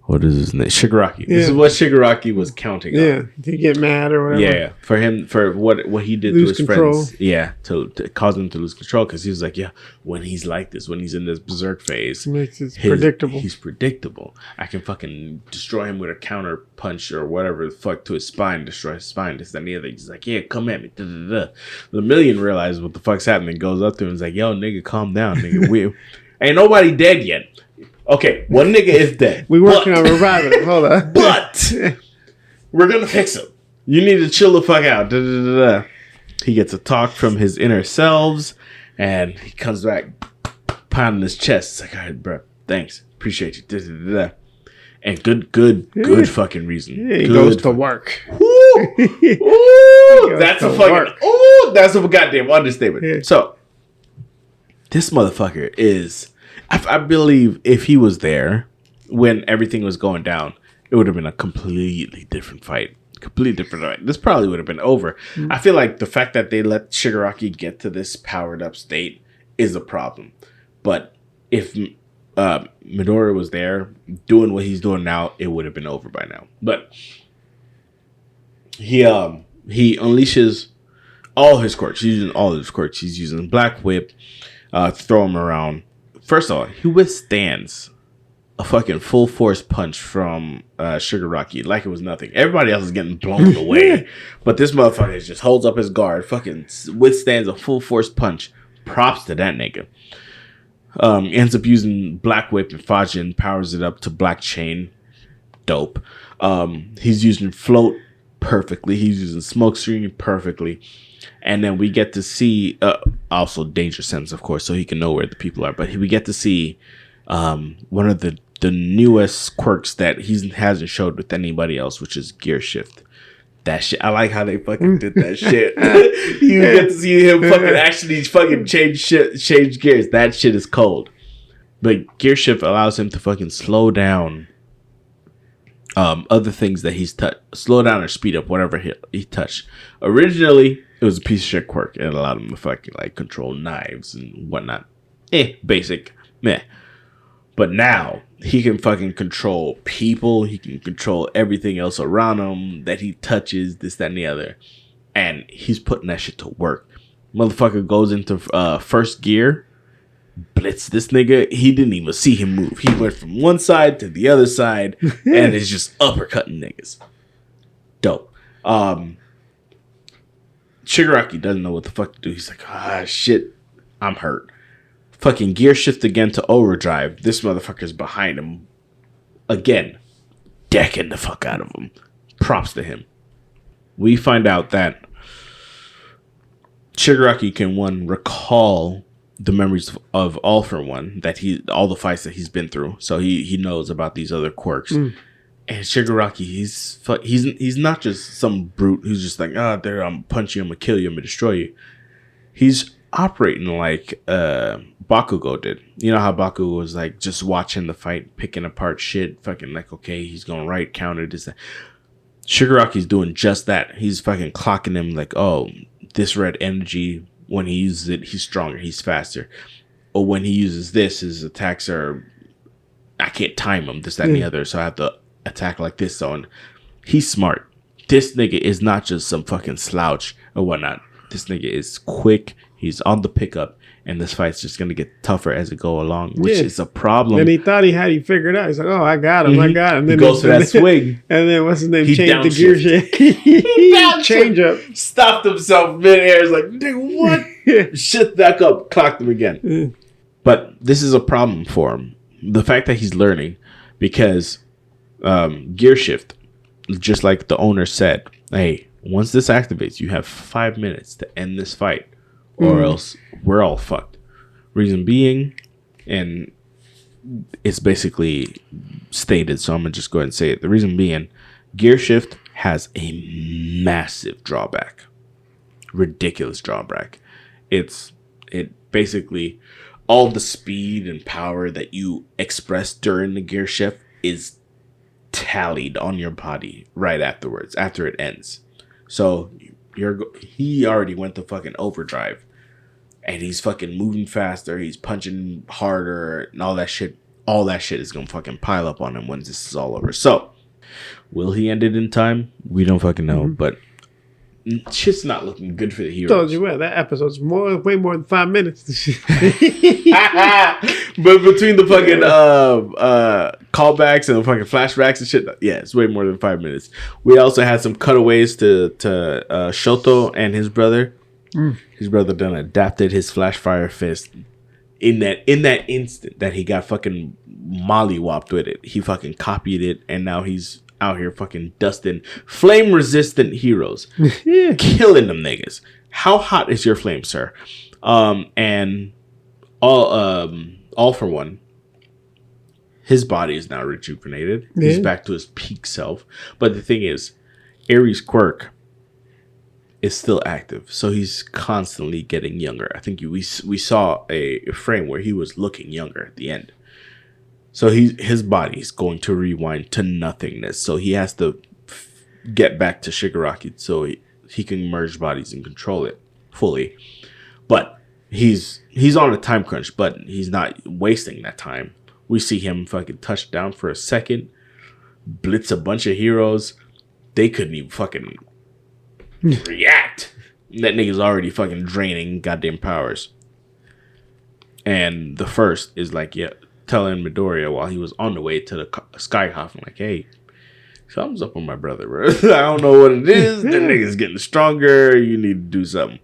Speaker 2: What is his name? Shigaraki. Yeah. This is what Shigaraki was counting on.
Speaker 1: Yeah, did he get mad or whatever?
Speaker 2: Yeah, for him, for what he did to his friends. Yeah, to cause him to lose control, because he was like, yeah, when he's like this, when he's in this berserk phase,
Speaker 1: predictable.
Speaker 2: He's predictable. I can fucking destroy him with a counter punch or whatever the fuck to his spine, destroy his spine, this, that, and the other. He's like, yeah, come at me. The Lemillion realizes what the fuck's happening, goes up to him and is like, yo, nigga, calm down, nigga. We ain't nobody dead yet. Okay, one nigga is dead.
Speaker 1: We working on reviving him. Hold on.
Speaker 2: But we're gonna fix him. You need to chill the fuck out. He gets a talk from his inner selves, and he comes back pounding his chest. It's like, all right, bro, thanks, appreciate you. And good fucking reason.
Speaker 1: Yeah, he goes to work.
Speaker 2: That's a fucking that's a goddamn understatement. Yeah. So this motherfucker is. I believe if he was there when everything was going down, it would have been a completely different fight. This probably would have been over. Mm-hmm. I feel like the fact that they let Shigaraki get to this powered up state is a problem. But if Midoriya was there doing what he's doing now, it would have been over by now. But he unleashes all his quirks. He's using all his quirks. He's using Black Whip, throw him around. First of all, he withstands a fucking full force punch from Shigaraki like it was nothing. Everybody else is getting blown away, but this motherfucker just holds up his guard, fucking withstands a full force punch. Props to that nigga. Ends up using Black Whip and Fajin, powers it up to Black Chain. Dope. He's using Float perfectly. He's using Smoke Screen perfectly. And then we get to see, also Danger Sense, of course, so he can know where the people are. But we get to see one of the newest quirks that he hasn't showed with anybody else, which is Gear Shift. That shit, I like how they fucking did that shit. You get to see him fucking actually fucking change gears. That shit is cold. But Gear Shift allows him to fucking slow down other things that he's touched. Slow down or speed up whatever he touched. Originally, it was a piece of shit quirk. It allowed him to fucking like control knives and whatnot. Basic. Meh. But now he can fucking control people. He can control everything else around him that he touches, this, that, and the other. And he's putting that shit to work. Motherfucker goes into first gear. Blitz this nigga. He didn't even see him move. He went from one side to the other side and is just uppercutting niggas. Dope. Shigaraki doesn't know what the fuck to do. He's like, shit, I'm hurt. Fucking gear shift again to overdrive. This motherfucker's behind him. Again, decking the fuck out of him. Props to him. We find out that Shigaraki can recall the memories of All for One, all the fights that he's been through. So he knows about these other quirks. And Shigaraki, he's not just some brute who's just like, there, I'm punch you, I'm gonna kill you, I'm gonna destroy you. He's operating like Bakugo did. You know how Bakugo was like just watching the fight, picking apart shit, fucking like, okay, he's going right, counter this. Shigaraki's doing just that. He's fucking clocking him like, oh, this red energy, when he uses it, he's stronger, he's faster. Or when he uses this, his attacks are, I can't time him, this, that, and the other, so I have to attack like this. So he's smart. This nigga is not just some fucking slouch or whatnot. This nigga is quick. He's on the pickup, and this fight's just gonna get tougher as it go along, which is a problem.
Speaker 1: And he thought he had you figured out. He's like, "Oh, I got him, I got him." And then
Speaker 2: he goes for that swing,
Speaker 1: and then what's his name? Changed the gear shift. Change up.
Speaker 2: Stopped himself midair. He's like, "Nigga, what?" Shit back up. Clocked him again. But this is a problem for him. The fact that he's learning, because gear shift, just like the owner said, hey, once this activates, you have 5 minutes to end this fight, or else we're all fucked. Reason being, and it's basically stated, so I'm gonna just go ahead and say it. The reason being, gear shift has a massive drawback, ridiculous drawback. It basically, all the speed and power that you express during the gear shift is tallied on your body right afterwards, after it ends. So he already went to fucking overdrive, and he's fucking moving faster, he's punching harder, and all that shit. All that shit is gonna fucking pile up on him once this is all over. So, will he end it in time? We don't fucking know, but shit's not looking good for the heroes.
Speaker 1: Told you what, that episode's way more than 5 minutes.
Speaker 2: But between the fucking callbacks and the fucking flashbacks and shit, yeah, it's way more than 5 minutes. We also had some cutaways to Shoto and his brother. His brother done adapted his flash fire fist in that instant that he got fucking mollywopped with it. He fucking copied it, and now he's out here fucking dusting flame resistant heroes, killing them niggas. How hot is your flame, sir? And all for one, his body is now rejuvenated. He's back to his peak self. But the thing is, Ares' quirk is still active, so he's constantly getting younger. I think we saw a frame where he was looking younger at the end. So his body is going to rewind to nothingness. So he has to get back to Shigaraki so he can merge bodies and control it fully. But he's on a time crunch, but he's not wasting that time. We see him fucking touch down for a second, blitz a bunch of heroes. They couldn't even fucking react. That nigga's already fucking draining goddamn powers. And the first is like, telling Midoriya while he was on the way to the Sky Coffin, like, hey, something's up with my brother, bro. I don't know what it is. The nigga's getting stronger. You need to do something.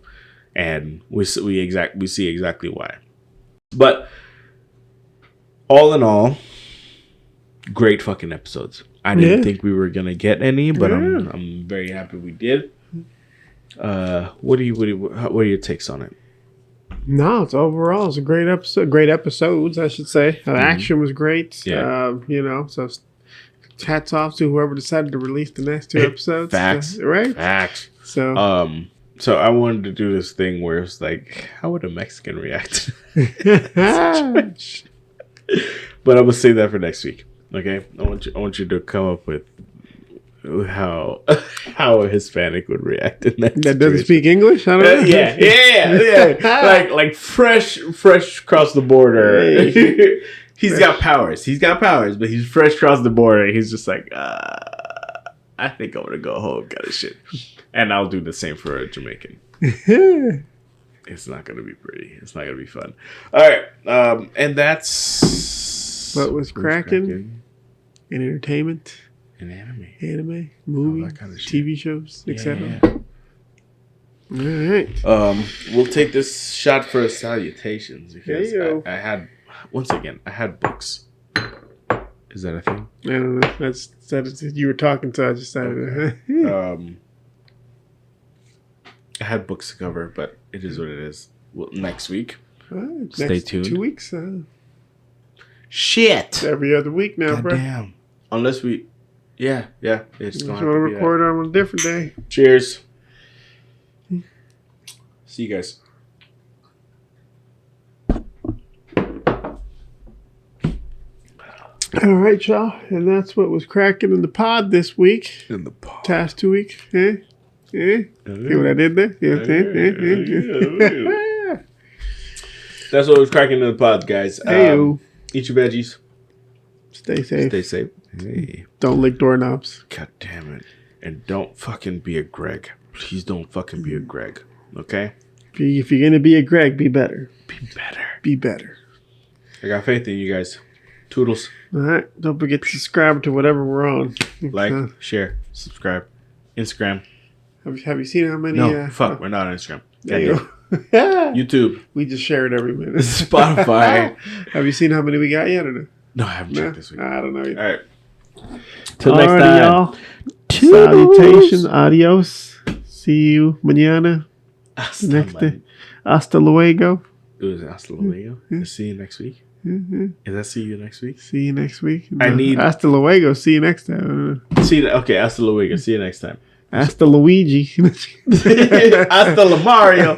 Speaker 2: And we see exactly why. But all in all, great fucking episodes. I didn't think we were gonna get any, but I'm very happy we did. What are your takes on it?
Speaker 1: No, it's a great episode. Great episodes, I should say. The action was great. Yeah. So hats off to whoever decided to release the next 2 episodes.
Speaker 2: Facts.
Speaker 1: Right?
Speaker 2: Facts.
Speaker 1: So
Speaker 2: I wanted to do this thing where it's like, how would a Mexican react? But I'm gonna save that for next week. Okay? I want you to come up with how a Hispanic would react in that situation.
Speaker 1: Doesn't speak English? I don't know.
Speaker 2: Yeah. like fresh across the border. Hey. He's got powers, but he's fresh across the border. He's just like, I think I'm gonna go home, kind of shit. And I'll do the same for a Jamaican. It's not gonna be pretty. It's not gonna be fun. All right, and that's
Speaker 1: what was cracking in entertainment.
Speaker 2: In anime,
Speaker 1: movies,
Speaker 2: kind of
Speaker 1: TV shows, etc. All right.
Speaker 2: We'll take this shot for salutations because
Speaker 1: Hey-o.
Speaker 2: I had books. Is that a thing?
Speaker 1: I don't know. That's you were talking to. I just decided.
Speaker 2: Okay. I had books to cover, but it is what it is. Well, next week. Stay tuned.
Speaker 1: 2 weeks.
Speaker 2: Shit.
Speaker 1: Every other week now,
Speaker 2: God
Speaker 1: bro.
Speaker 2: damn. Unless we. Yeah. It's
Speaker 1: going
Speaker 2: to
Speaker 1: to record on a different day.
Speaker 2: Cheers. See you guys.
Speaker 1: All right, y'all. And that's what was cracking in the pod this week.
Speaker 2: In the pod.
Speaker 1: Past 2 weeks. See what I did there?
Speaker 2: That's what was cracking in the pod, guys.
Speaker 1: Hey-o.
Speaker 2: Eat your veggies.
Speaker 1: Stay safe.
Speaker 2: Stay safe. Hey.
Speaker 1: Don't lick doorknobs.
Speaker 2: God damn it. And don't fucking be a Greg. Please don't fucking be a Greg. Okay?
Speaker 1: If you're going to be a Greg, be better. Be better.
Speaker 2: I got faith in you guys. Toodles.
Speaker 1: All right. Don't forget to subscribe to whatever we're on.
Speaker 2: Like, share, subscribe. Instagram.
Speaker 1: Have you seen how many?
Speaker 2: No, we're not on Instagram.
Speaker 1: There you go.
Speaker 2: YouTube.
Speaker 1: We just share it every minute.
Speaker 2: Spotify.
Speaker 1: Have you seen how many we got yet? Or no?
Speaker 2: No, I haven't checked this week.
Speaker 1: I don't know either.
Speaker 2: All right. Till next
Speaker 1: Alrighty,
Speaker 2: time.
Speaker 1: y'all. Salutations. Adios. See you mañana. Next day. Hasta luego.
Speaker 2: It was hasta luego. See you next week.
Speaker 1: Mm-hmm.
Speaker 2: Is that see you next week?
Speaker 1: See you next week.
Speaker 2: I need
Speaker 1: hasta luego. See you next time.
Speaker 2: Okay, hasta luego. See you next time.
Speaker 1: Hasta Luigi.
Speaker 2: Hasta la Mario.